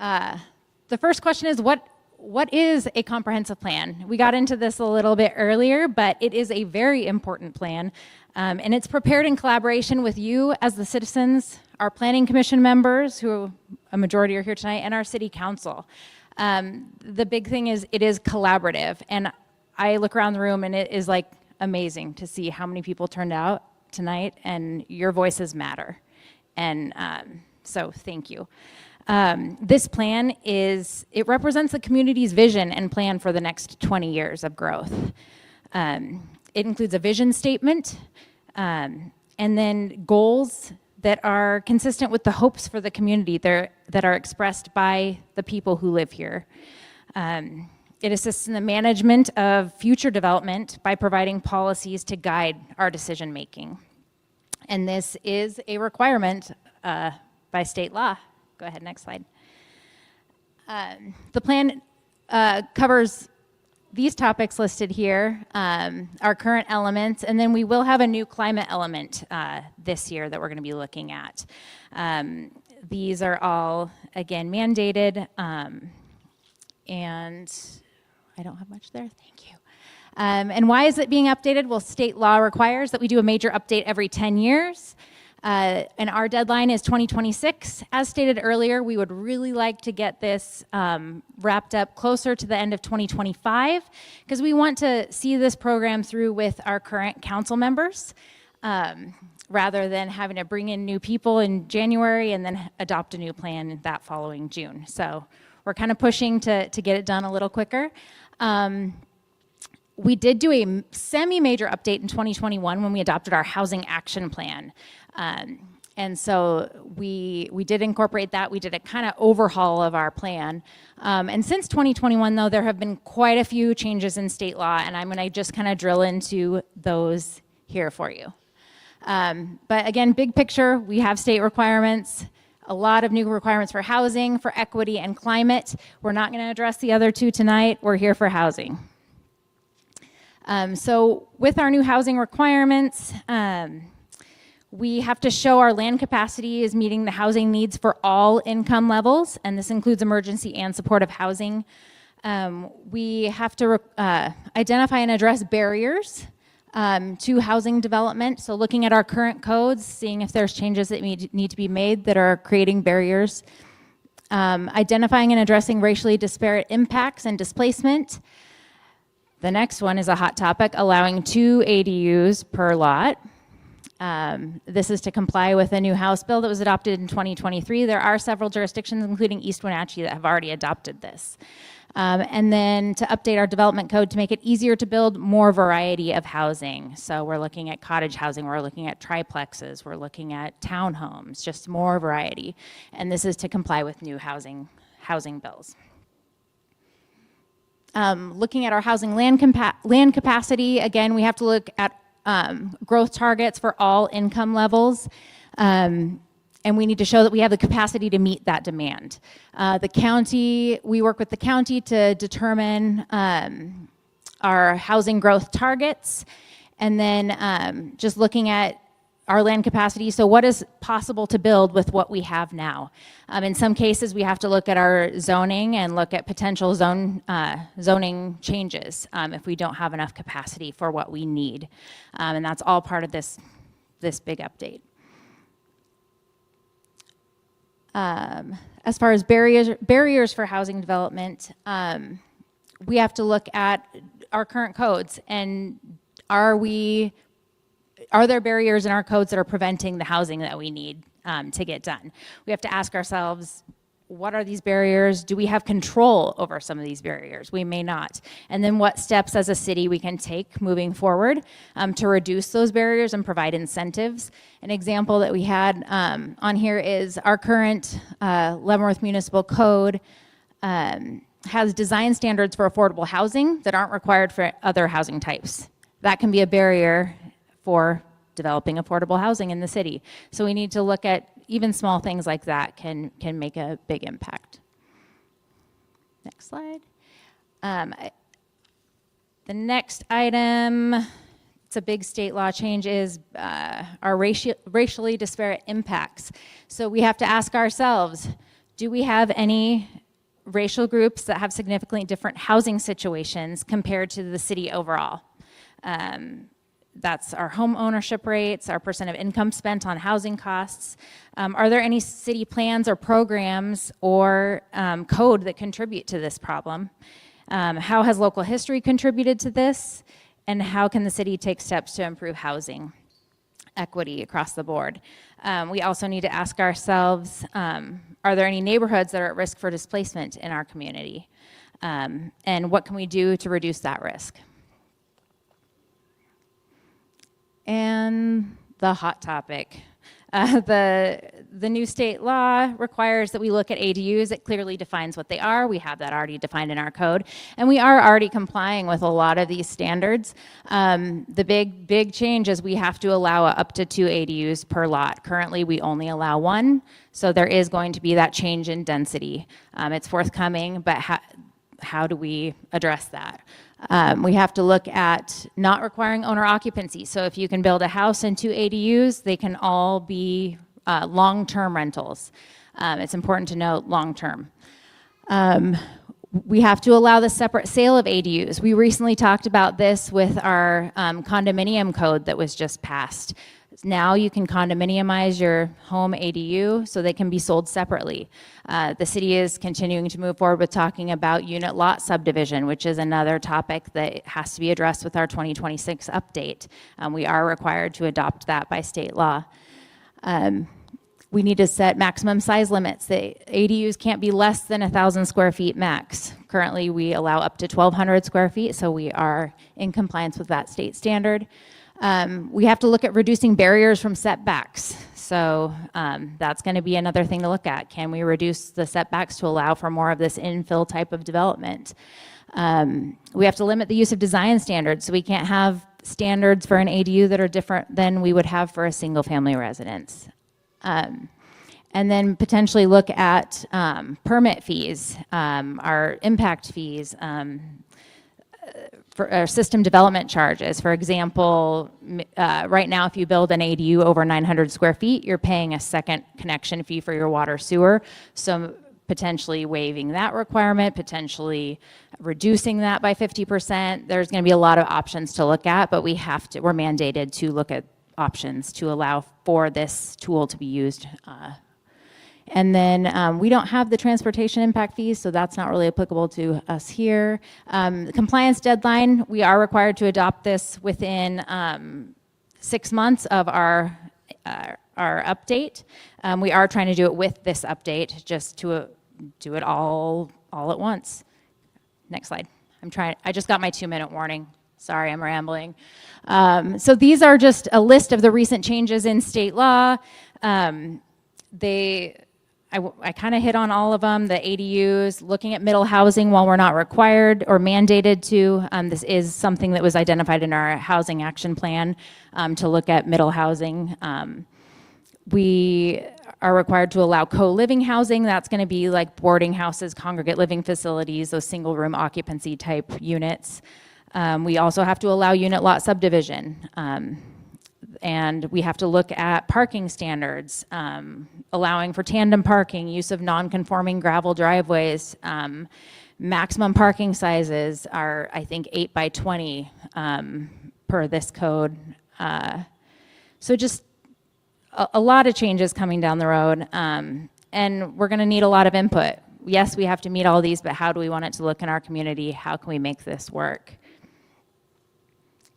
the first question is, what is a comprehensive plan? We got into this a little bit earlier, but it is a very important plan. And it's prepared in collaboration with you as the citizens, our planning commission members, who a majority are here tonight, and our city council. The big thing is it is collaborative. And I look around the room and it is like amazing to see how many people turned out tonight, and your voices matter. And so thank you. This plan it represents the community's vision and plan for the next 20 years of growth. It includes a vision statement, and then goals that are consistent with the hopes for the community that are expressed by the people who live here. It assists in the management of future development by providing policies to guide our decision making. And this is a requirement by state law. Go ahead, next slide. The plan covers these topics listed here, our current elements, and then we will have a new climate element this year that we're going to be looking at. These are all, again, mandated, and I don't have much there, thank you. And why is it being updated? Well, state law requires that we do a major update every 10 years. And our deadline is 2026. As stated earlier, we would really like to get this wrapped up closer to the end of 2025 because we want to see this program through with our current council members rather than having to bring in new people in January and then adopt a new plan that following June. So we're kind of pushing to get it done a little quicker. We did do a semi-major update in 2021 when we adopted our housing action plan. And so we did incorporate that. We did a kind of overhaul of our plan. And since 2021, though, there have been quite a few changes in state law, and I'm going to just kind of drill into those here for you. But again, big picture, we have state requirements, a lot of new requirements for housing, for equity, and climate. We're not going to address the other two tonight. We're here for housing. So with our new housing requirements, we have to show our land capacity is meeting the housing needs for all income levels, and this includes emergency and supportive housing. We have to identify and address barriers to housing development. So looking at our current codes, seeing if there's changes that need to be made that are creating barriers. Identifying and addressing racially disparate impacts and displacement. The next one is a hot topic, allowing 2 ADUs per lot. This is to comply with a new House bill that was adopted in 2023. There are several jurisdictions, including East Wenatchee, that have already adopted this. And then to update our development code to make it easier to build more variety of housing. So we're looking at cottage housing, we're looking at triplexes, we're looking at townhomes, just more variety. And this is to comply with new housing bills. Looking at our housing land capacity, again, we have to look at growth targets for all income levels, and we need to show that we have the capacity to meet that demand. We work with the county to determine our housing growth targets, and then just looking at our land capacity. So what is possible to build with what we have now? In some cases, we have to look at our zoning and look at potential zoning changes if we don't have enough capacity for what we need. And that's all part of this big update. As far as barriers for housing development, we have to look at our current codes, and are there barriers in our codes that are preventing the housing that we need to get done? We have to ask ourselves, what are these barriers? Do we have control over some of these barriers? We may not. And then what steps as a city we can take moving forward to reduce those barriers and provide incentives. An example that we had on here is our current Leavenworth Municipal Code has design standards for affordable housing that aren't required for other housing types. That can be a barrier for developing affordable housing in the city. So we need to look at even small things like that can make a big impact. Next slide. The next item, it's a big state law change, is our racially disparate impacts. So we have to ask ourselves, do we have any racial groups that have significantly different housing situations compared to the city overall? That's our home ownership rates, our percent of income spent on housing costs. Are there any city plans or programs or code that contribute to this problem? How has local history contributed to this? And how can the city take steps to improve housing equity across the board? We also need to ask ourselves, are there any neighborhoods that are at risk for displacement in our community? And what can we do to reduce that risk? And the hot topic. The new state law requires that we look at ADUs. It clearly defines what they are. We have that already defined in our code. And we are already complying with a lot of these standards. The big change is we have to allow up to 2 ADUs per lot. Currently, we only allow 1. So there is going to be that change in density. It's forthcoming, but how do we address that? We have to look at not requiring owner occupancy. So if you can build a house and 2 ADUs, they can all be long-term rentals. It's important to note long-term. We have to allow the separate sale of ADUs. We recently talked about this with our condominium code that was just passed. Now you can condominiumize your home ADU so they can be sold separately. The city is continuing to move forward with talking about unit lot subdivision, which is another topic that has to be addressed with our 2026 update. We are required to adopt that by state law. We need to set maximum size limits. The ADUs can't be less than 1,000 square feet max. Currently, we allow up to 1,200 square feet, so we are in compliance with that state standard. We have to look at reducing barriers from setbacks. So that's going to be another thing to look at. Can we reduce the setbacks to allow for more of this infill type of development? We have to limit the use of design standards. So we can't have standards for an ADU that are different than we would have for a single family residence. And then potentially look at permit fees, our impact fees, for our system development charges. For example, right now if you build an ADU over 900 square feet, you're paying a second connection fee for your water sewer. So potentially waiving that requirement, potentially reducing that by 50%. There's going to be a lot of options to look at, but we're mandated to look at options to allow for this tool to be used. And then we don't have the transportation impact fees, so that's not really applicable to us here. The compliance deadline, we are required to adopt this within 6 months of our update. We are trying to do it with this update, just to do it all at once. Next slide. I just got my 2-minute warning. Sorry, I'm rambling. So these are just a list of the recent changes in state law. I kind of hit on all of them, the ADUs, looking at middle housing while we're not required or mandated to. This is something that was identified in our housing action plan to look at middle housing. We are required to allow co-living housing. That's going to be like boarding houses, congregate living facilities, those single room occupancy type units. We also have to allow unit lot subdivision. And we have to look at parking standards, allowing for tandem parking, use of non-conforming gravel driveways. Maximum parking sizes are, I think, 8 by 20 per this code. So just a lot of changes coming down the road. And we're going to need a lot of input. Yes, we have to meet all these, but how do we want it to look in our community? How can we make this work?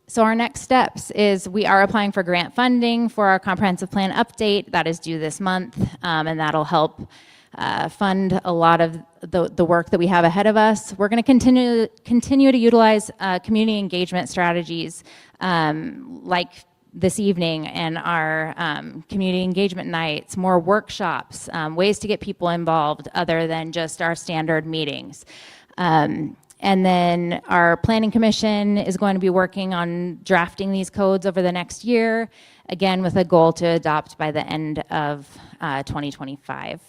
So our next steps is we are applying for grant funding for our comprehensive plan update. That is due this month, and that'll help fund a lot of the work that we have ahead of us. We're going to continue to utilize community engagement strategies like this evening and our community engagement nights, more workshops, ways to get people involved other than just our standard meetings. And then our planning commission is going to be working on drafting these codes over the next year, again with a goal to adopt by the end of 2025.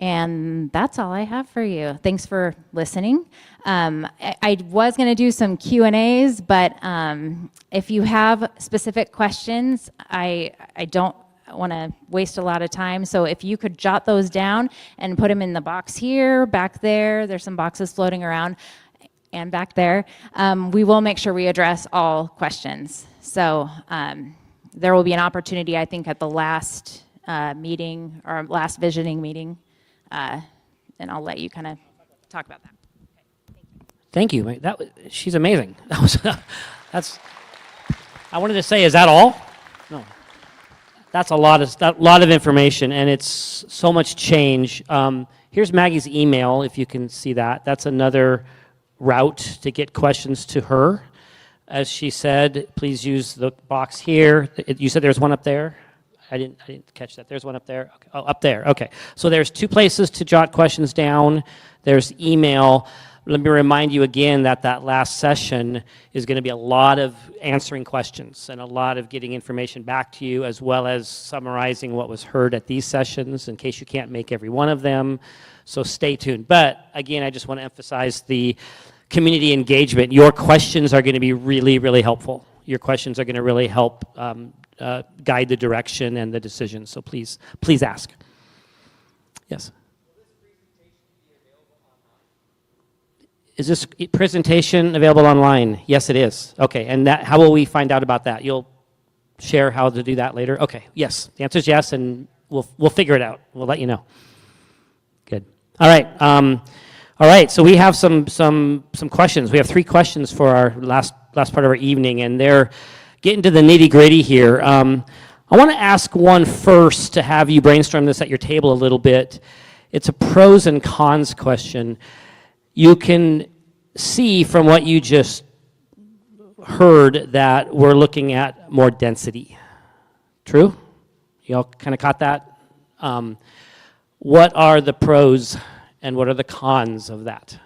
And that's all I have for you. Thanks for listening. I was going to do some Q&As, but if you have specific questions, I don't want to waste a lot of time. So if you could jot those down and put them in the box here, back there, there's some boxes floating around, and back there, we will make sure we address all questions. So there will be an opportunity, I think, at the last meeting or last visioning meeting, and I'll let you kind of talk about that. Thank you. She's amazing. I wanted to say, is that all? No. That's a lot of information, and it's so much change. Here's Maggie's email, if you can see that. That's another route to get questions to her. As she said, please use the box here. You said there's one up there? I didn't catch that. There's one up there? Okay. Oh, up there. Okay. So there's 2 places to jot questions down. There's email. Let me remind you again that last session is going to be a lot of answering questions and a lot of getting information back to you, as well as summarizing what was heard at these sessions in case you can't make every one of them. So stay tuned. But again, I just want to emphasize the community engagement. Your questions are going to be really, really helpful. Your questions are going to really help guide the direction and the decision. So please ask. Yes. Is this presentation available online? Yes, it is. Okay, and how will we find out about that? You'll share how to do that later? Okay, yes. The answer is yes, and we'll figure it out. We'll let you know. Good. All right. All right. So we have some questions. We have 3 questions for our last part of our evening, and they're getting to the nitty-gritty here. I want to ask one first to have you brainstorm this at your table a little bit. It's a pros and cons question. You can see from what you just heard that we're looking at more density. True? You all kind of caught that? What are the pros and what are the cons of that?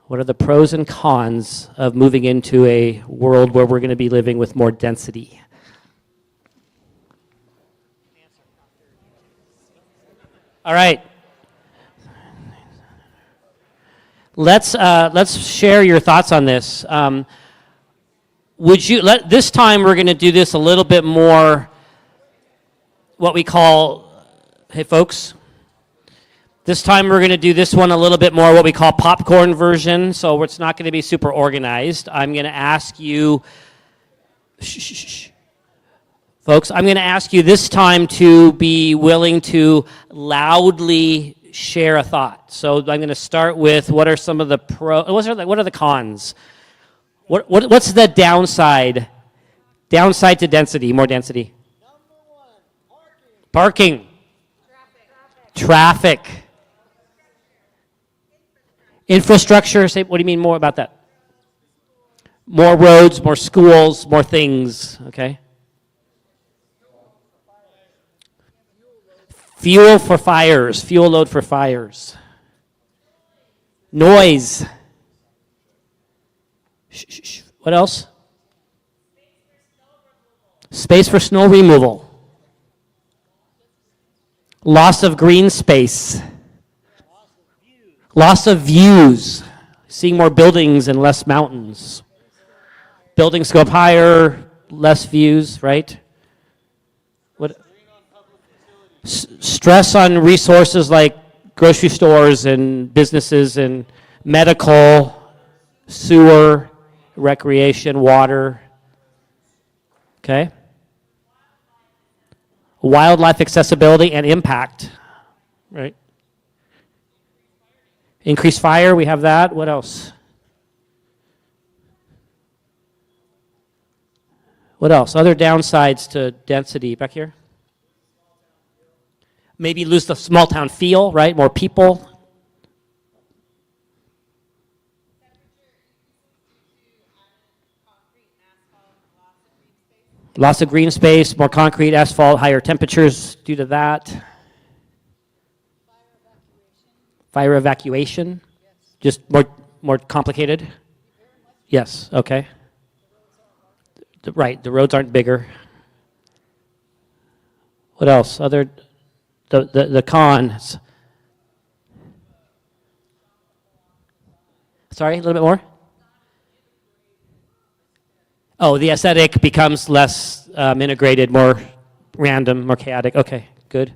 What are the pros and cons of moving into a world where we're going to be living with more density? All right. Let's share your thoughts on this. This time we're going to do this a little bit more what we call, hey folks, this time we're going to do this one a little bit more what we call popcorn version, so it's not going to be super organized. I'm going to ask you, folks, I'm going to ask you this time to be willing to loudly share a thought. So I'm going to start with what are some of the what are the cons? What's the downside? Downside to density, more density. Parking. Traffic. Infrastructure. Say, what do you mean more about that? More roads, more schools, more things, okay? Fuel for fires, fuel load for fires. Noise. What else? Space for snow removal. Loss of green space. Loss of views. Seeing more buildings and less mountains. Buildings go up higher, less views, right? What? Stress on resources like grocery stores and businesses and medical, sewer, recreation, water. Okay? Wildlife accessibility and impact, right? Increased fire, we have that. What else? What else? Other downsides to density back here? Maybe lose the small town feel, right? More people. Loss of green space, more concrete, asphalt, higher temperatures due to that. Fire evacuation, just more complicated? Yes, okay. Right, the roads aren't bigger. What else? Other, the cons. Sorry, a little bit more? Oh, the aesthetic becomes less integrated, more random, more chaotic. Okay, good.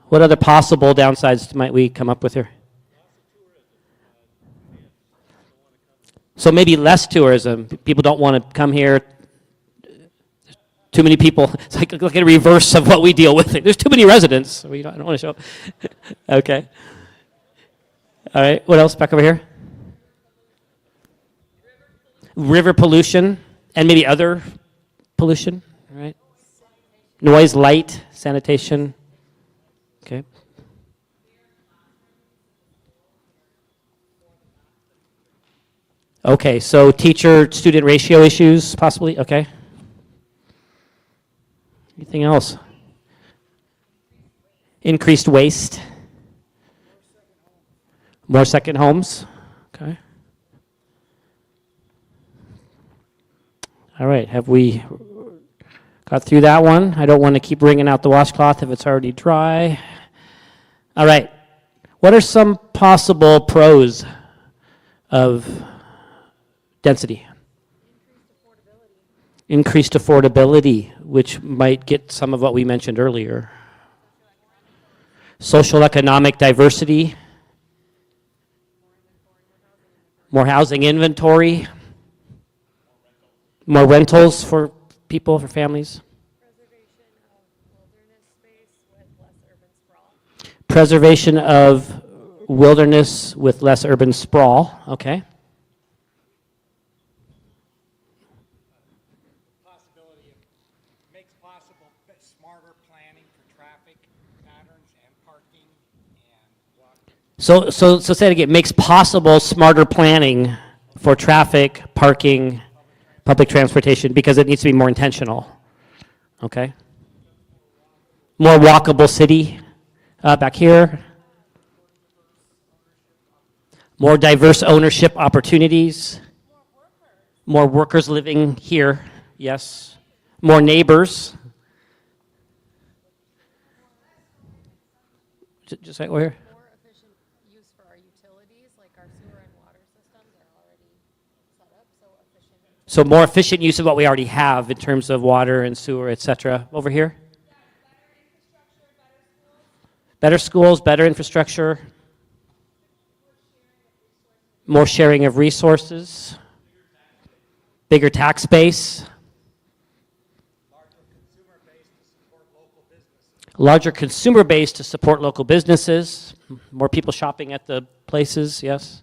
What other possible downsides might we come up with here? So maybe less tourism. People don't want to come here. Too many people. It's like a reverse of what we deal with. There's too many residents. So I don't want to show up. Okay. All right. What else back over here? River pollution and maybe other pollution. All right. Noise, light, sanitation. Okay. Okay, so teacher-student ratio issues, possibly? Okay. Anything else? Increased waste. More second homes. Okay. All right, have we got through that one? I don't want to keep wringing out the washcloth if it's already dry. All right. What are some possible pros of density? Increased affordability, which might get some of what we mentioned earlier. Social economic diversity. More housing inventory. More rentals for people, for families. Preservation of wilderness with less urban sprawl. Okay. Possibility of makes possible smarter planning for traffic patterns and parking and walking. So say it again. Makes possible smarter planning for traffic, parking, public transportation, because it needs to be more intentional. Okay. More walkable city. Back here. More diverse ownership opportunities. More workers living here, yes. More neighbors. Just right over here. More efficient use for our utilities, like our sewer and water systems are already set up, so efficient. So more efficient use of what we already have in terms of water and sewer, et cetera. Over here. Better schools, better infrastructure, more sharing of resources, bigger tax base, larger consumer base to support local businesses, more people shopping at the places, yes?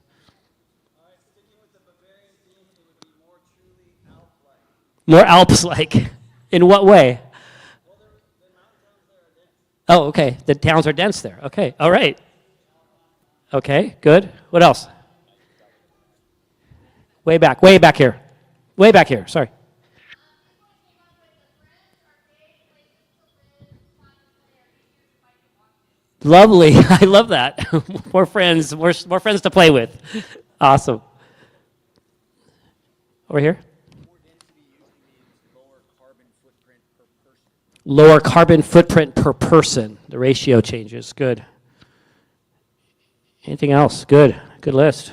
More Alps-like. In what way? Oh, okay. The towns are dense there. Okay. All right. Okay, good. What else? Way back here. Way back here, sorry. Lovely. I love that. More friends, more friends to play with. Awesome. Over here. Lower carbon footprint per person. The ratio changes. Good. Anything else? Good. Good list.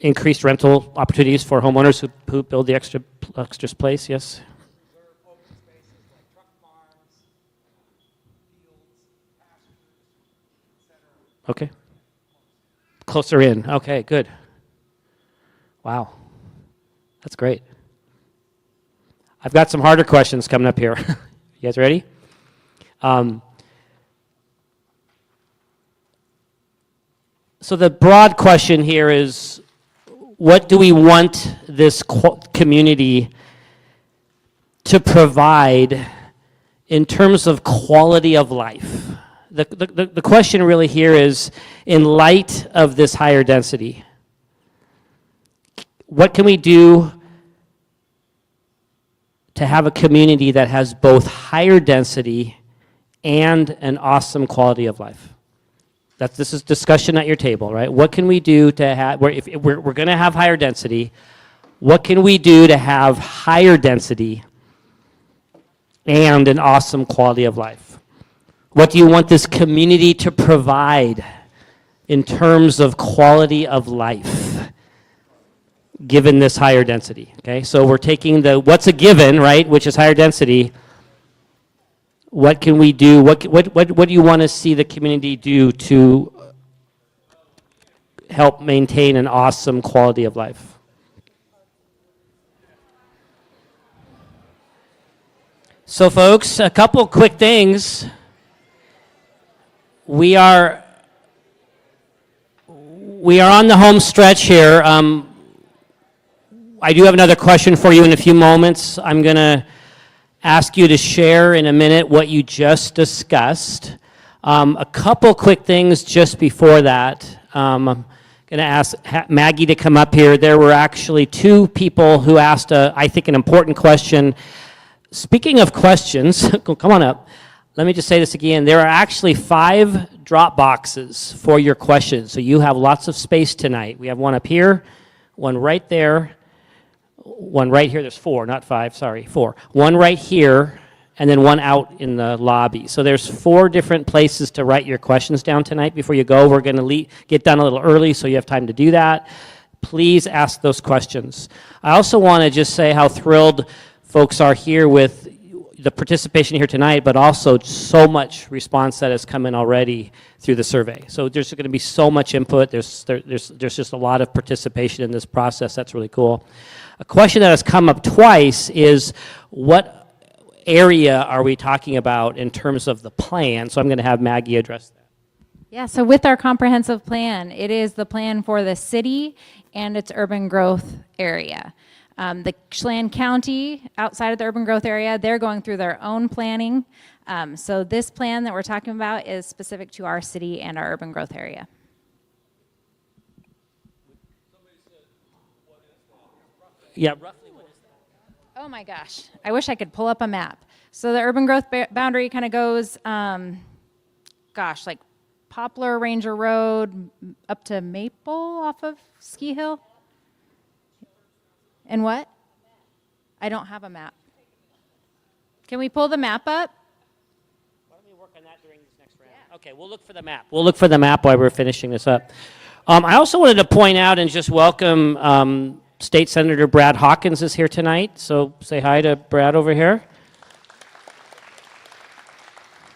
increased rental opportunities for homeowners who build the extra place, yes? Okay. Closer in. Okay, good. Wow. That's great. I've got some harder questions coming up here. You guys ready? So the broad question here is, what do we want this community to provide in terms of quality of life? The question really here is, in light of this higher density, what can we do to have a community that has both higher density and an awesome quality of life? This is discussion at your table, right? What can we do to have, if we're going to have higher density, what can we do to have higher density and an awesome quality of life? What do you want this community to provide in terms of quality of life, given this higher density? Okay, so we're taking what's a given, right, which is higher density. What can we do? What do you want to see the community do to help maintain an awesome quality of life? So folks, a couple quick things. We are on the home stretch here. I do have another question for you in a few moments. I'm going to ask you to share in a minute what you just discussed. A couple quick things just before that. I'm going to ask Maggie to come up here. There were actually two people who asked, I think, an important question. Speaking of questions, come on up. Let me just say this again. There are actually 5 drop boxes for your questions, so you have lots of space tonight. We have one up here, one right there, one right here. There's 4, not 5, sorry, 4. One right here, and then one out in the lobby. So there's 4 different places to write your questions down tonight before you go. We're going to get done a little early so you have time to do that. Please ask those questions. I also want to just say how thrilled folks are here with the participation here tonight, but also so much response that has come in already through the survey. So there's going to be so much input. There's just a lot of participation in this process. That's really cool. A question that has come up twice is, what area are we talking about in terms of the plan? So I'm going to have Maggie address that. Yeah, so with our comprehensive plan, it is the plan for the city and its urban growth area. The Chelan County, outside of the urban growth area, they're going through their own planning. So this plan that we're talking about is specific to our city and our urban growth area. Yeah, roughly what is that? Oh my gosh, I wish I could pull up a map. So the urban growth boundary kind of goes, like Poplar, Ranger Road, up to Maple off of Ski Hill. And what? I don't have a map. Can we pull the map up? Why don't we work on that during this next round? Yeah. Okay, we'll look for the map. We'll look for the map while we're finishing this up. I also wanted to point out and just welcome State Senator Brad Hawkins is here tonight. So say hi to Brad over here.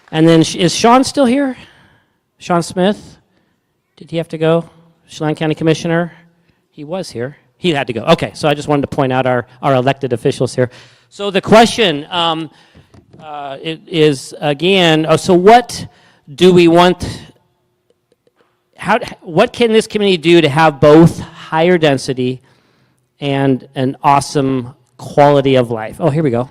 And then is Sean still here? Sean Smith? Did he have to go? Chelan County Commissioner? He was here. He had to go. Okay, so I just wanted to point out our elected officials here. So the question is again, so what do we want, what can this community do to have both higher density and an awesome quality of life? Oh, here we go.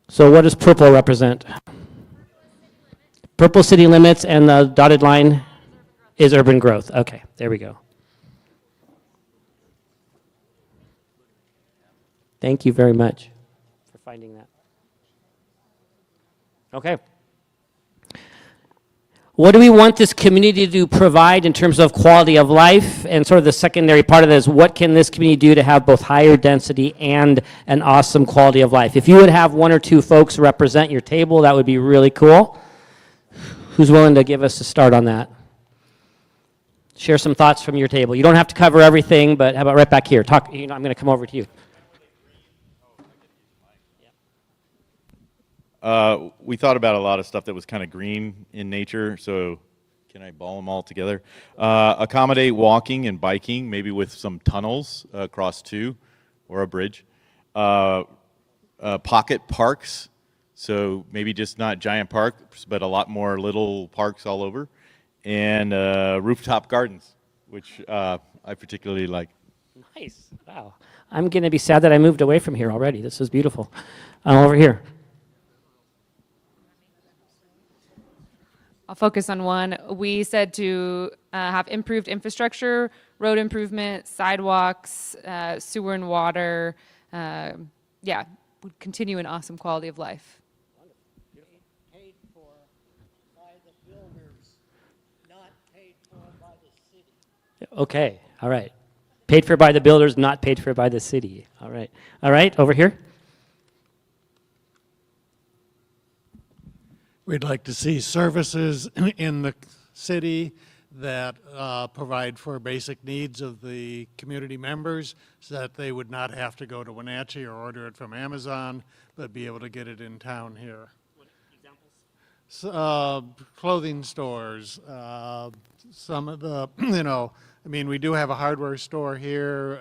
So what does purple represent? Purple city limits, and the dotted line is urban growth. Okay, there we go. Thank you very much for finding that. Okay. What do we want this community to provide in terms of quality of life? And sort of the secondary part of that is, what can this community do to have both higher density and an awesome quality of life? If you would have 1 or 2 folks represent your table, that would be really cool. Who's willing to give us a start on that? Share some thoughts from your table. You don't have to cover everything, but how about right back here? Talk. I'm going to come over to you. We thought about a lot of stuff that was kind of green in nature, so can I ball them all together? Accommodate walking and biking, maybe with some tunnels across two or a bridge. Pocket parks, so maybe just not giant parks, but a lot more little parks all over. And rooftop gardens, which I particularly like. Nice. Wow. I'm going to be sad that I moved away from here already. This is beautiful. Over here. I'll focus on one. We said to have improved infrastructure, road improvement, sidewalks, sewer and water. Yeah, would continue an awesome quality of life. Paid for by the builders, not paid for by the city. Okay. All right. Paid for by the builders, not paid for by the city. All right. All right. Over here. We'd like to see services in the city that provide for basic needs of the community members so that they would not have to go to Wenatchee or order it from Amazon, but be able to get it in town here. What examples? Clothing stores, some of the, you know, I mean, we do have a hardware store here,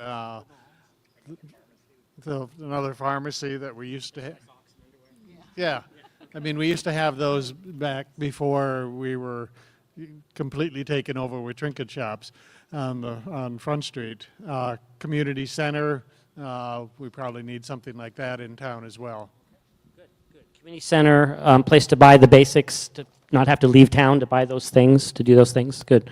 another pharmacy that we used to have. Yeah. I mean, we used to have those back before we were completely taken over with trinket shops on Front Street. Community center, we probably need something like that in town as well. Good, good. Community center, place to buy the basics, to not have to leave town to buy those things, to do those things. Good.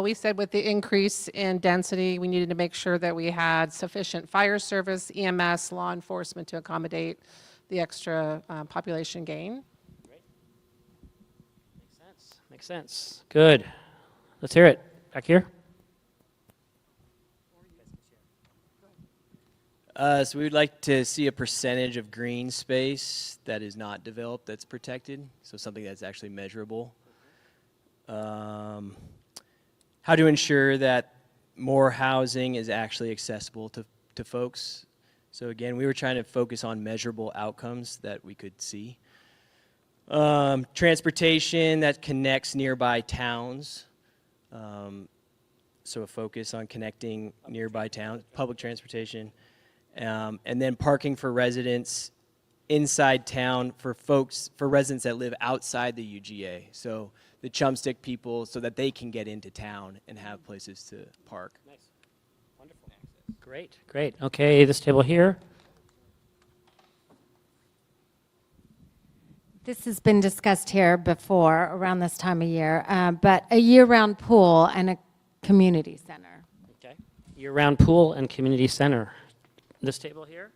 We said with the increase in density, we needed to make sure that we had sufficient fire service, EMS, law enforcement to accommodate the extra population gain. Great. Makes sense. Makes sense. Good. Let's hear it. Back here. So we would like to see a percentage of green space that is not developed that's protected, so something that's actually measurable. How to ensure that more housing is actually accessible to folks. So again, we were trying to focus on measurable outcomes that we could see. Transportation that connects nearby towns. So a focus on connecting nearby towns, public transportation. And then parking for residents inside town for residents that live outside the UGA. So the Chumstick people, so that they can get into town and have places to park. Nice. Wonderful. Great, great. Okay, this table here. This has been discussed here before around this time of year, but a year-round pool and a community center. Okay. Year-round pool and community center. This table here.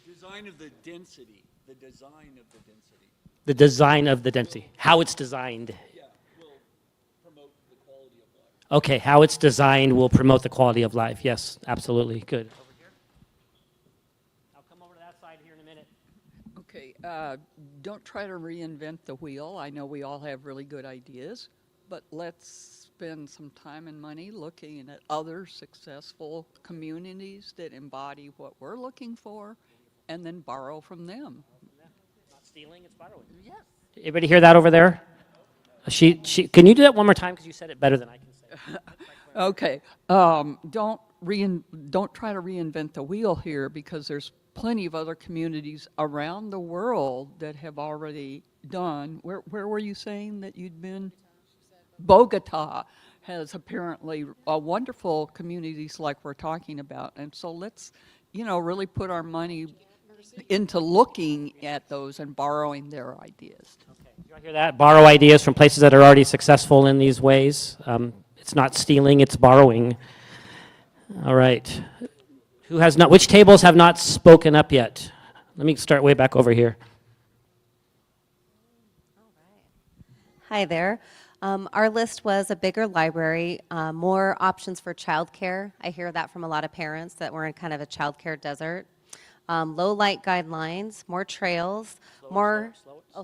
Design of the density, the design of the density. The design of the density. How it's designed. Okay, how it's designed will promote the quality of life. Yes, absolutely. Good. Over here. I'll come over to that side here in a minute. Okay, don't try to reinvent the wheel. I know we all have really good ideas, but let's spend some time and money looking at other successful communities that embody what we're looking for and then borrow from them. Not stealing, it's borrowing. Yes. Everybody hear that over there? Can you do that one more time because you said it better than I can say? Okay, don't try to reinvent the wheel here because there's plenty of other communities around the world that have already done. Where were you saying that you'd been? Bogota has apparently wonderful communities like we're talking about, and so let's, really put our money into looking at those and borrowing their ideas. Okay, you want to hear that? Borrow ideas from places that are already successful in these ways. It's not stealing, it's borrowing. All right. Which tables have not spoken up yet? Let me start way back over here. Hi there. Our list was a bigger library, more options for childcare. I hear that from a lot of parents that we're in kind of a childcare desert. low light guidelines, more trails, more.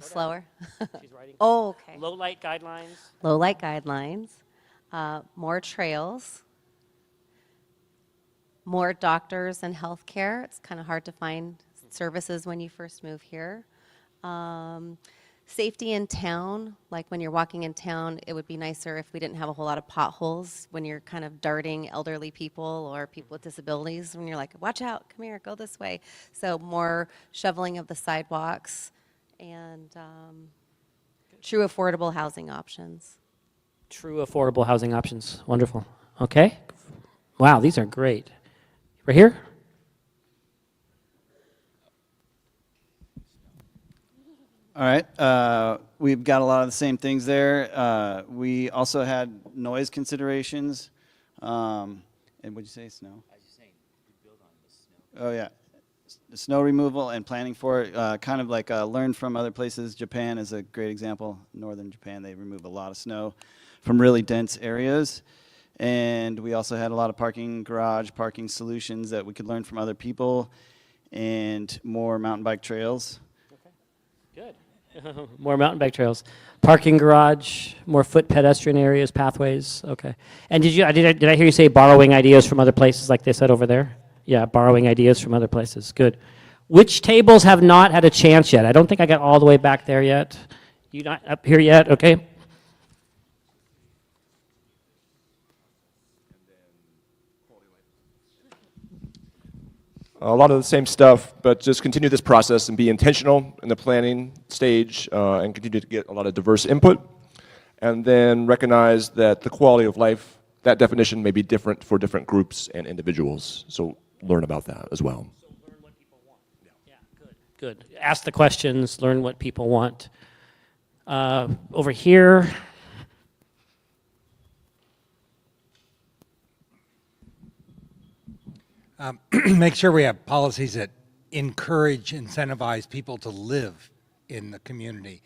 Slower. She's writing. Oh, okay. Low light guidelines. Low light guidelines, more trails, more doctors and healthcare. It's kind of hard to find services when you first move here. Safety in town, like when you're walking in town, it would be nicer if we didn't have a whole lot of potholes when you're kind of darting elderly people or people with disabilities, when you're like, watch out, come here, go this way. So more shoveling of the sidewalks and true affordable housing options. True affordable housing options. Wonderful. Okay. Wow, these are great. Right here? All right. We've got a lot of the same things there. We also had noise considerations. And what'd you say, snow? I was just saying, we build on the snow. Oh, yeah. The snow removal and planning for it, kind of like learn from other places. Japan is a great example. Northern Japan, they remove a lot of snow from really dense areas. And we also had a lot of garage parking solutions that we could learn from other people, and more mountain bike trails. Good. More mountain bike trails. Parking garage, more foot pedestrian areas, pathways. Okay. And did I hear you say borrowing ideas from other places like they said over there? Yeah, borrowing ideas from other places. Good. Which tables have not had a chance yet? I don't think I got all the way back there yet. You not up here yet? Okay. A lot of the same stuff, but just continue this process and be intentional in the planning stage and continue to get a lot of diverse input. And then recognize that the quality of life, that definition may be different for different groups and individuals. So learn about that as well. So learn what people want. Yeah, good. Ask the questions, learn what people want. Over here. Make sure we have policies that encourage, incentivize people to live in the community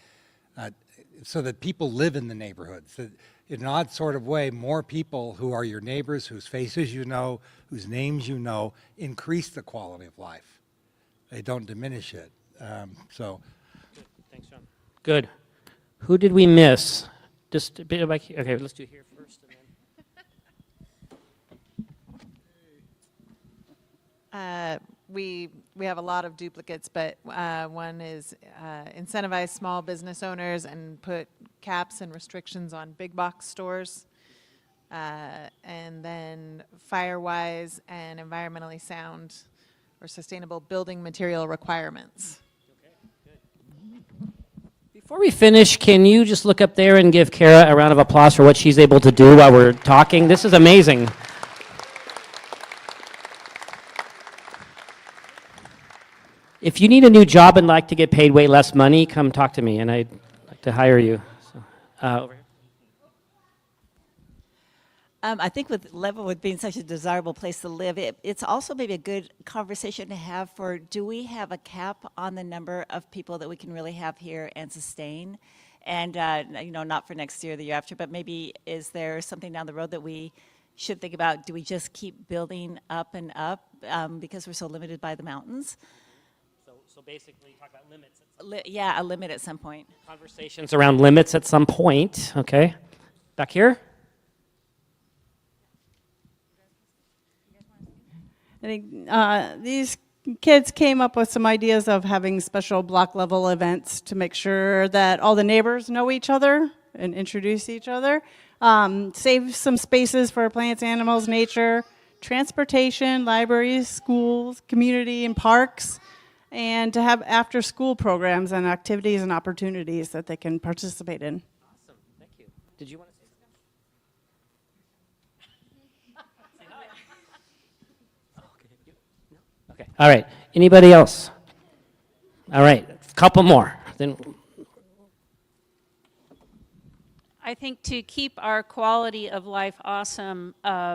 so that people live in the neighborhoods. That in an odd sort of way, more people who are your neighbors, whose faces you know, whose names you know, increase the quality of life. They don't diminish it. Good. Thanks, John. Good. Who did we miss? Just a bit back here. Okay, let's do here first. And then. We have a lot of duplicates, but one is incentivize small business owners and put caps and restrictions on big box stores. And then fire-wise and environmentally sound or sustainable building material requirements. Before we finish, can you just look up there and give Kara a round of applause for what she's able to do while we're talking? This is amazing. If you need a new job and like to get paid way less money, come talk to me, and I'd like to hire you. So, over here. I think with Leavenworth being such a desirable place to live, it's also maybe a good conversation to have for, do we have a cap on the number of people that we can really have here and sustain? And, not for next year or the year after, but maybe is there something down the road that we should think about? Do we just keep building up and up because we're so limited by the mountains? So basically, talk about limits. Yeah, a limit at some point. Conversations around limits at some point. Okay. Back here. I think these kids came up with some ideas of having special block level events to make sure that all the neighbors know each other and introduce each other. Save some spaces for plants, animals, nature, transportation, libraries, schools, community, and parks. And to have after-school programs and activities and opportunities that they can participate in. Awesome, thank you. Did you want to say something? Okay. All right. Anybody else? All right. A couple more. Then. I think to keep our quality of life awesome,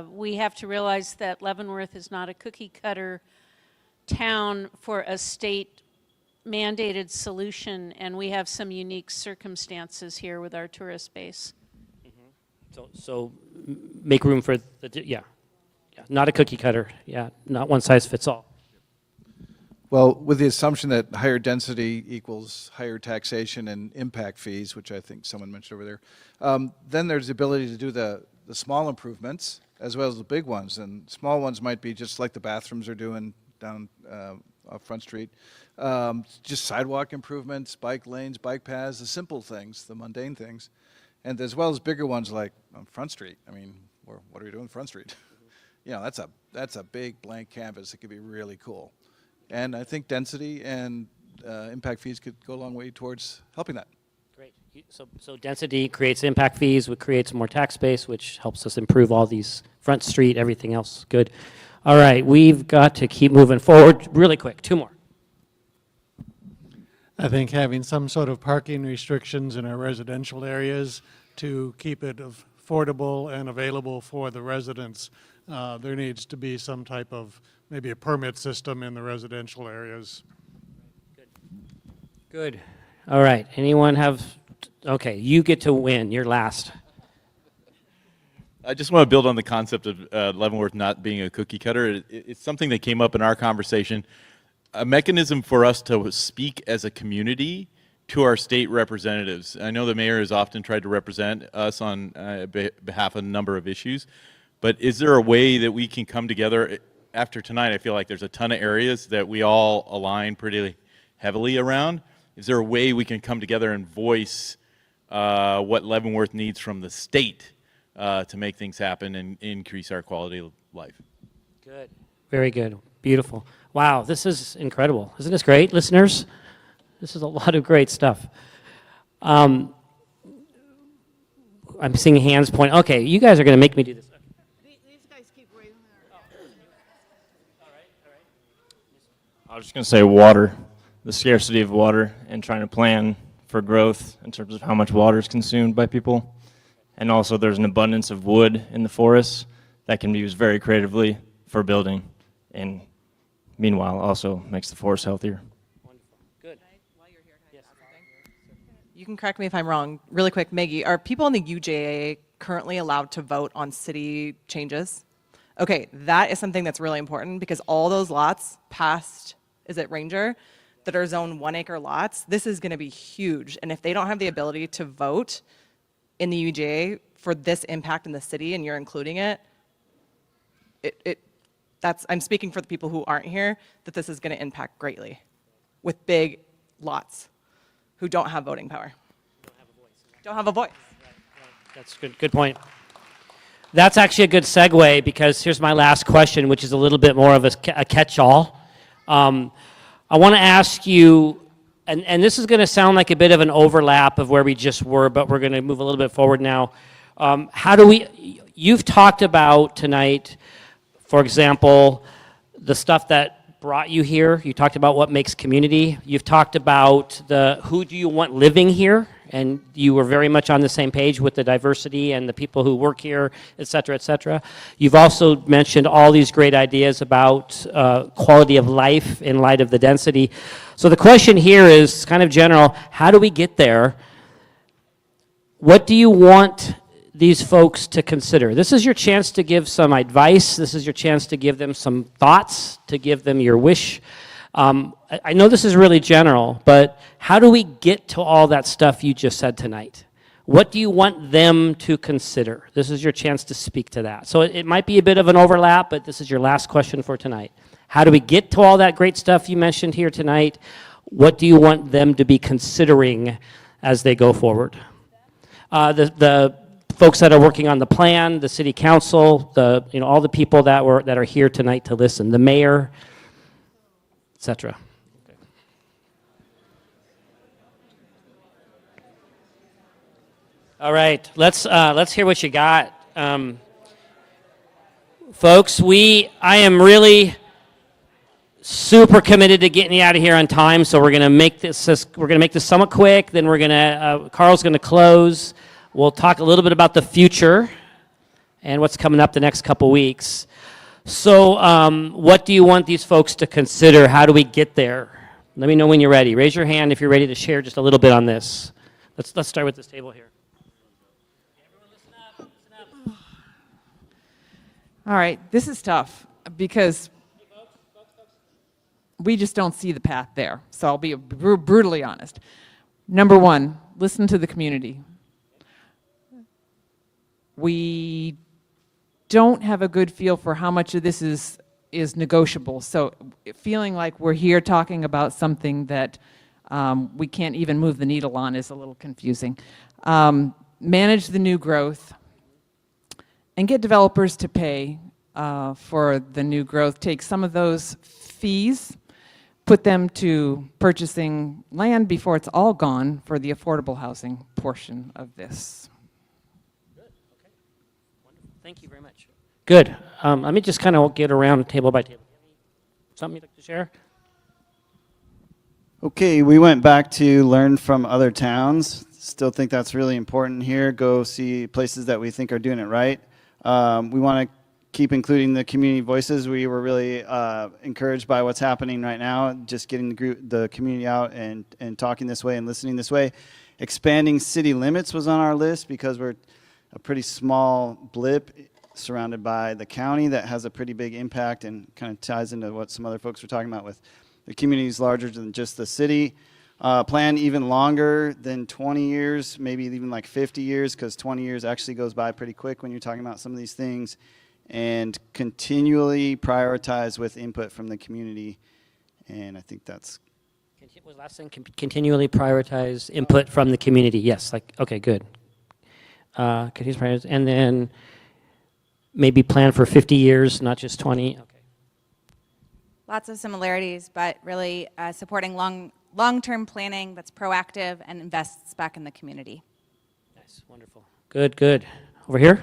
we have to realize that Leavenworth is not a cookie cutter town for a state mandated solution, and we have some unique circumstances here with our tourist base. So make room for the, yeah, not a cookie cutter, yeah, not one size fits all. Well, with the assumption that higher density equals higher taxation and impact fees, which I think someone mentioned over there, then there's the ability to do the small improvements as well as the big ones. And small ones might be just like the bathrooms are doing down off Front Street. Just sidewalk improvements, bike lanes, bike paths, the simple things, the mundane things. And as well as bigger ones like on Front Street. I mean, what are we doing on Front Street? You know, that's a big blank canvas. It could be really cool. And I think density and impact fees could go a long way towards helping that. Great. So density creates impact fees, which creates more tax base, which helps us improve all these Front Street, everything else. Good. All right, we've got to keep moving forward really quick. 2 more. I think having some sort of parking restrictions in our residential areas to keep it affordable and available for the residents. There needs to be some type of maybe a permit system in the residential areas. Good. All right. Anyone have? Okay, you get to win. You're last. I just want to build on the concept of Leavenworth not being a cookie cutter. It's something that came up in our conversation. A mechanism for us to speak as a community to our state representatives. I know the mayor has often tried to represent us on behalf of a number of issues, but is there a way that we can come together? After tonight, I feel like there's a ton of areas that we all align pretty heavily around. Is there a way we can come together and voice what Leavenworth needs from the state to make things happen and increase our quality of life? Good. Very good. Beautiful. Wow, this is incredible. Isn't this great, listeners? This is a lot of great stuff. I'm seeing hands point. Okay, you guys are going to make me do this. I was just going to say water, the scarcity of water, and trying to plan for growth in terms of how much water is consumed by people. And also there's an abundance of wood in the forests that can be used very creatively for building, and meanwhile also makes the forest healthier. Good. You can correct me if I'm wrong. Really quick, Maggie, are people in the UJA currently allowed to vote on city changes? Okay, that is something that's really important because all those lots past, is it Ranger, that are zone 1 acre lots, this is going to be huge. And if they don't have the ability to vote in the UJA for this impact in the city and you're including it, I'm speaking for the people who aren't here, that this is going to impact greatly with big lots who don't have voting power. Don't have a voice. That's good. Good point. That's actually a good segue because here's my last question, which is a little bit more of a catch-all. I want to ask you, and this is going to sound like a bit of an overlap of where we just were, but we're going to move a little bit forward now. You've talked about tonight, for example, the stuff that brought you here. You talked about what makes community. You've talked about who do you want living here, and you were very much on the same page with the diversity and the people who work here, et cetera, et cetera. You've also mentioned all these great ideas about quality of life in light of the density. So the question here is kind of general. How do we get there? What do you want these folks to consider? This is your chance to give some advice. This is your chance to give them some thoughts, to give them your wish. I know this is really general, but how do we get to all that stuff you just said tonight? What do you want them to consider? This is your chance to speak to that. So it might be a bit of an overlap, but this is your last question for tonight. How do we get to all that great stuff you mentioned here tonight? What do you want them to be considering as they go forward? The folks that are working on the plan, the city council, all the people that are here tonight to listen, the mayor, etc. All right, let's hear what you got, folks. I am really super committed to getting you out of here on time, so we're gonna make this somewhat quick. Then Carl's gonna close. We'll talk a little bit about the future and what's coming up the next couple weeks. So what do you want these folks to consider? How do we get there? Let me know when you're ready. Raise your hand if you're ready to share just a little bit on this. Let's start with this table here. All right, this is tough because we just don't see the path there. So I'll be brutally honest. Number one, listen to the community. We don't have a good feel for how much of this is negotiable. So feeling like we're here talking about something that we can't even move the needle on is a little confusing. Manage the new growth and get developers to pay for the new growth. Take some of those fees, put them to purchasing land before it's all gone for the affordable housing portion of this. Thank you very much. Good. Let me just kind of get around table by table. Something you'd like to share? Okay, we went back to learn from other towns. Still think that's really important here. Go see places that we think are doing it right. We want to keep including the community voices. We were really encouraged by what's happening right now, just getting the community out and talking this way and listening this way. Expanding city limits was on our list because we're a pretty small blip surrounded by the county that has a pretty big impact and kind of ties into what some other folks were talking about with the communities larger than just the city. Plan even longer than 20 years, maybe even like 50 years, because 20 years actually goes by pretty quick when you're talking about some of these things. And continually prioritize with input from the community. And I think that's... What was the last thing? Continually prioritize input from the community. Yes, like, okay, good. Continuous prioritize, and then maybe plan for 50 years, not just 20. Okay. Lots of similarities, but really supporting long-term planning that's proactive and invests back in the community. Nice, wonderful. Good, good. Over here?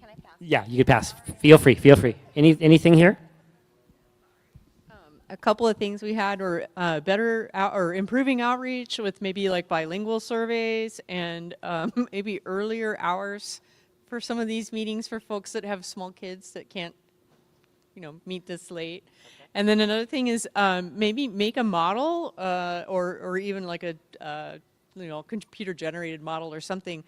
Can I pass? Yeah, you can pass. Feel free, feel free. Anything here? A couple of things we had were or improving outreach with maybe like bilingual surveys and maybe earlier hours for some of these meetings for folks that have small kids that can't, meet this late. Okay. And then another thing is maybe make a model or even like a computer generated model or something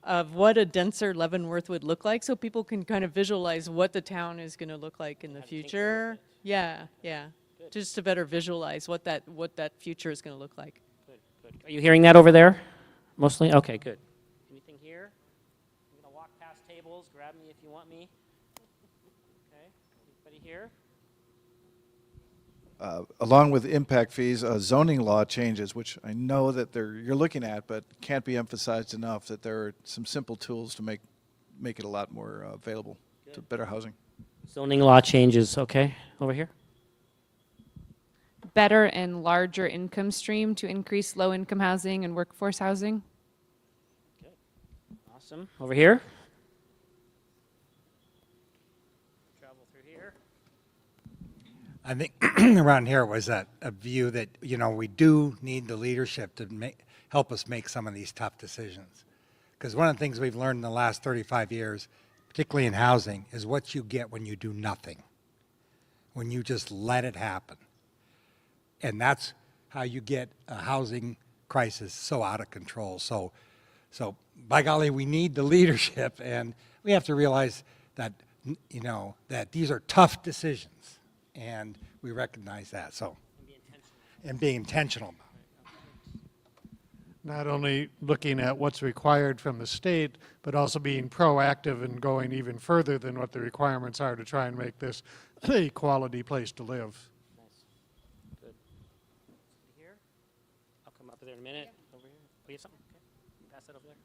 of what a denser Leavenworth would look like, so people can kind of visualize what the town is going to look like in the future. Yeah, yeah. Good. Just to better visualize what that future is going to look like. Good, good. Are you hearing that over there? Mostly? Okay, good. Anything here? I'm going to walk past tables. Grab me if you want me. Okay. Anybody here? Along with impact fees, zoning law changes, which I know that you're looking at, but can't be emphasized enough that there are some simple tools to make it a lot more available to better housing. Zoning law changes, okay. Over here. Better and larger income stream to increase low-income housing and workforce housing. Good. Awesome. Over here. Travel through here. I think around here was a view that, we do need the leadership to help us make some of these tough decisions. Because one of the things we've learned in the last 35 years, particularly in housing, is what you get when you do nothing, when you just let it happen. And that's how you get a housing crisis so out of control. So by golly, we need the leadership, and we have to realize that, that these are tough decisions, and we recognize that. So, and being intentional about it. Not only looking at what's required from the state, but also being proactive and going even further than what the requirements are to try and make this a quality place to live. There in a minute. Over here. Oh, you have something? Okay. You can pass that over there.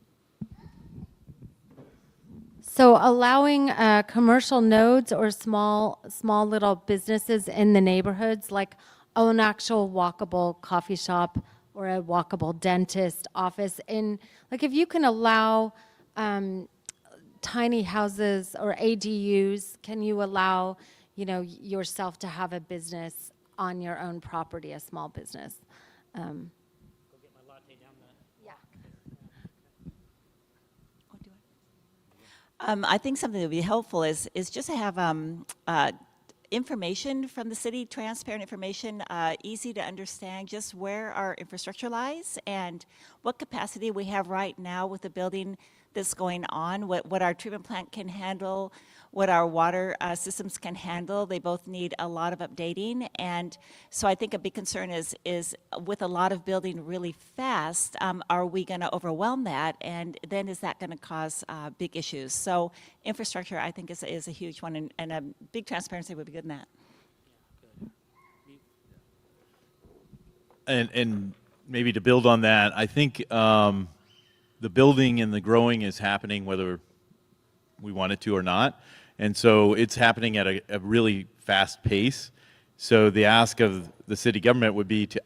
So allowing commercial nodes or small little businesses in the neighborhoods, like an actual walkable coffee shop or a walkable dentist office. And like if you can allow tiny houses or ADUs, can you allow yourself to have a business on your own property, a small business? I think something that would be helpful is just to have information from the city, transparent information, easy to understand just where our infrastructure lies and what capacity we have right now with the building that's going on, what our treatment plant can handle, what our water systems can handle. They both need a lot of updating. And so I think a big concern is with a lot of building really fast, are we going to overwhelm that? And then is that going to cause big issues? So infrastructure, I think, is a huge one, and a big transparency would be good in that. And maybe to build on that, I think the building and the growing is happening whether we want it to or not. And so it's happening at a really fast pace. So the ask of the city government would be to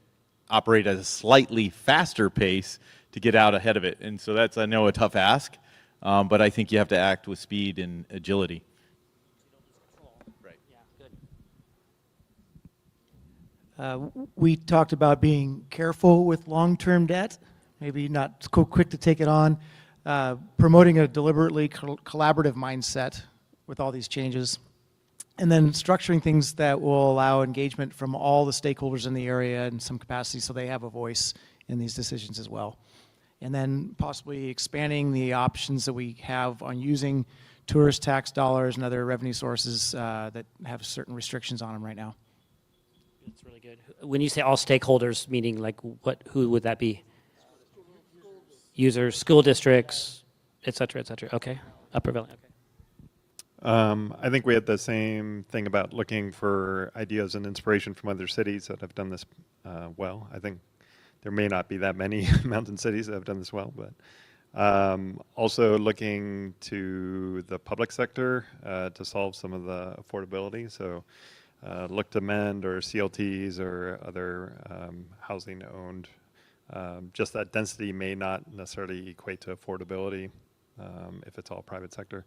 operate at a slightly faster pace to get out ahead of it. And so that's, I know, a tough ask, but I think you have to act with speed and agility. We talked about being careful with long-term debt, maybe not quick to take it on, promoting a deliberately collaborative mindset with all these changes, and then structuring things that will allow engagement from all the stakeholders in the area in some capacity so they have a voice in these decisions as well. And then possibly expanding the options that we have on using tourist tax dollars and other revenue sources that have certain restrictions on them right now. That's really good. When you say all stakeholders, meaning like what? Who would that be? Users, school districts, et cetera, et cetera. Okay, Upper Valley. Okay. I think we had the same thing about looking for ideas and inspiration from other cities that have done this well. I think there may not be that many mountain cities that have done this well, but also looking to the public sector to solve some of the affordability. So look to MEND or CLTs or other housing owned. Just that density may not necessarily equate to affordability if it's all private sector.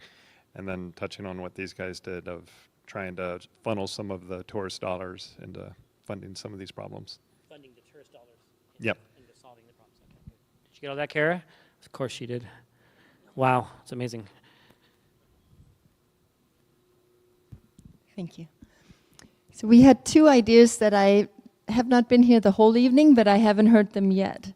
And then touching on what these guys did of trying to funnel some of the tourist dollars into funding some of these problems. Funding the tourist dollars into solving the problems. Okay, good. Did you get all that, Kara? Of course she did. Wow, it's amazing. Thank you. So we had two ideas that I have not been here the whole evening, but I haven't heard them yet.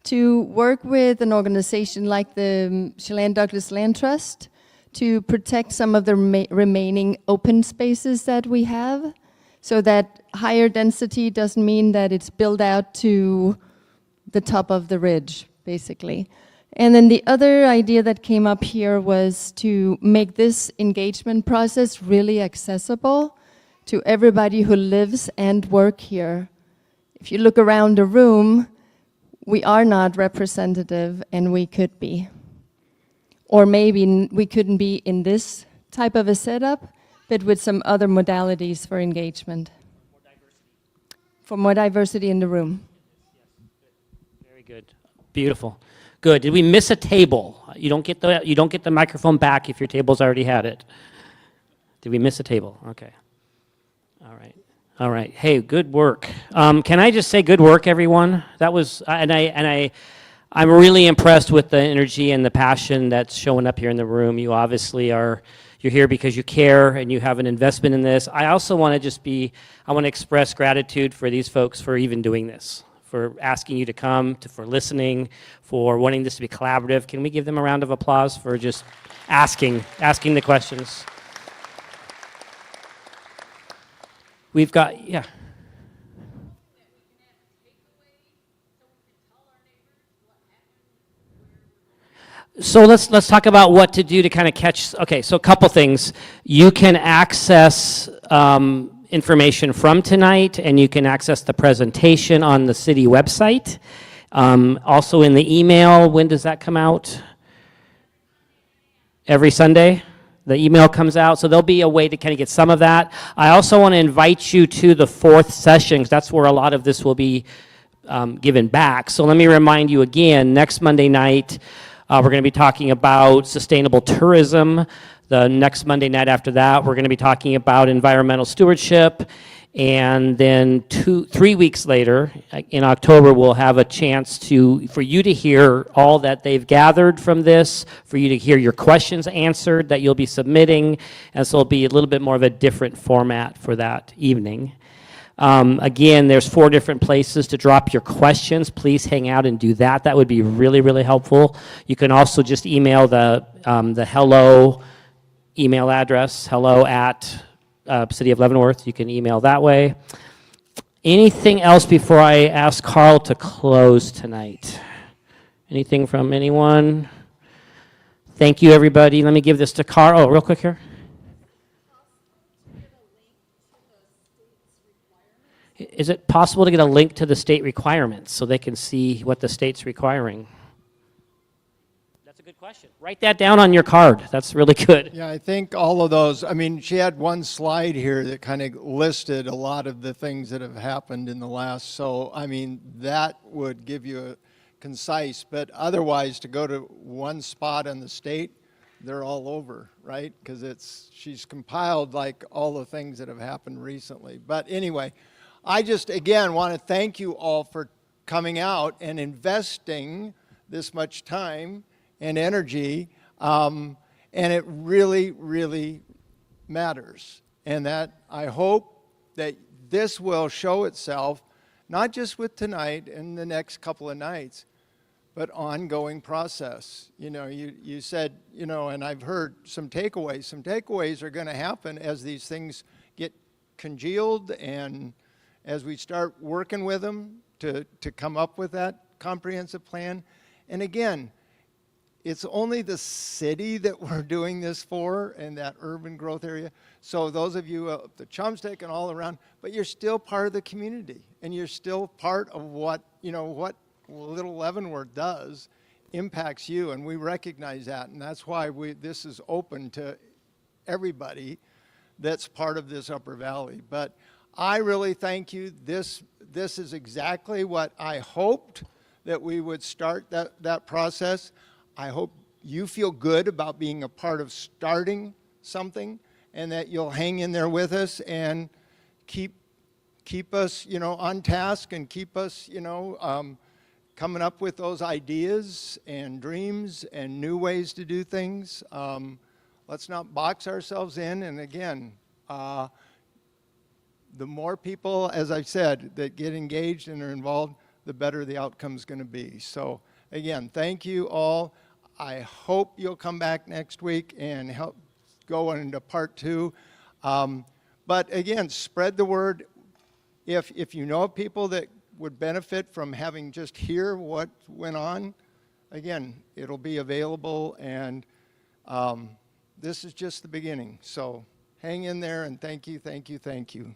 To work with an organization like the Chelan Douglas Land Trust to protect some of the remaining open spaces that we have, so that higher density doesn't mean that it's built out to the top of the ridge, basically. And then the other idea that came up here was to make this engagement process really accessible to everybody who lives and work here. If you look around the room, we are not representative, and we could be. Or maybe we couldn't be in this type of a setup, but with some other modalities for engagement. For more diversity in the room. Very good. Beautiful. Good. Did we miss a table? You don't get the microphone back if your table's already had it. Did we miss a table? Okay. All right. All right. Hey, good work. Can I just say good work, everyone? That was, I'm really impressed with the energy and the passion that's showing up here in the room. You obviously you're here because you care and you have an investment in this. I also want to I want to express gratitude for these folks for even doing this, for asking you to come, for listening, for wanting this to be collaborative. Can we give them a round of applause for just asking the questions? We've got, yeah. So let's talk about what to do to kind of catch. Okay, so a couple things. You can access information from tonight, and you can access the presentation on the city website. Also in the email, when does that come out? Every Sunday? The email comes out, so there'll be a way to kind of get some of that. I also want to invite you to the fourth session, because that's where a lot of this will be given back. So let me remind you again, next Monday night, we're going to be talking about sustainable tourism. The next Monday night after that, we're going to be talking about environmental stewardship. And then 3 weeks later, in October, we'll have a chance for you to hear all that they've gathered from this, for you to hear your questions answered that you'll be submitting. And so it'll be a little bit more of a different format for that evening. Again, there's 4 different places to drop your questions. Please hang out and do that. That would be really, really helpful. You can also just email the hello email address, hello at City of Leavenworth. You can email that way. Anything else before I ask Carl to close tonight? Anything from anyone? Thank you, everybody. Let me give this to Carl. Oh, real quick here. Is it possible to get a link to the state requirements so they can see what the state's requiring? That's a good question. Write that down on your card. That's really good. Yeah, I think all of those, I mean, she had one slide here that kind of listed a lot of the things that have happened in the last, so, I mean, that would give you a concise, but otherwise to go to one spot in the state, they're all over, right? Because she's compiled like all the things that have happened recently. But anyway, I just, again, want to thank you all for coming out and investing this much time and energy, and it really, really matters. And that I hope that this will show itself, not just with tonight and the next couple of nights, but ongoing process. You know, you said, you know, and I've heard some takeaways. Some takeaways are going to happen as these things get congealed and as we start working with them to come up with that comprehensive plan. And again, it's only the city that we're doing this for and that urban growth area. So those of you, the Chumstick and all around, but you're still part of the community and you're still part of what, you know, what Little Leavenworth does impacts you, and we recognize that, and that's why this is open to everybody that's part of this Upper Valley. But I really thank you. This is exactly what I hoped, that we would start that process. I hope you feel good about being a part of starting something, and that you'll hang in there with us and keep us, you know, on task, and keep us, you know, coming up with those ideas and dreams and new ways to do things. Let's not box ourselves in. And again, the more people, as I said, that get engaged and are involved, the better the outcome's going to be. So again, thank you all. I hope you'll come back next week and help go into part 2. But again, spread the word. If you know of people that would benefit from having just hear what went on, again, it'll be available, and this is just the beginning. So hang in there, and thank you, thank you, thank you.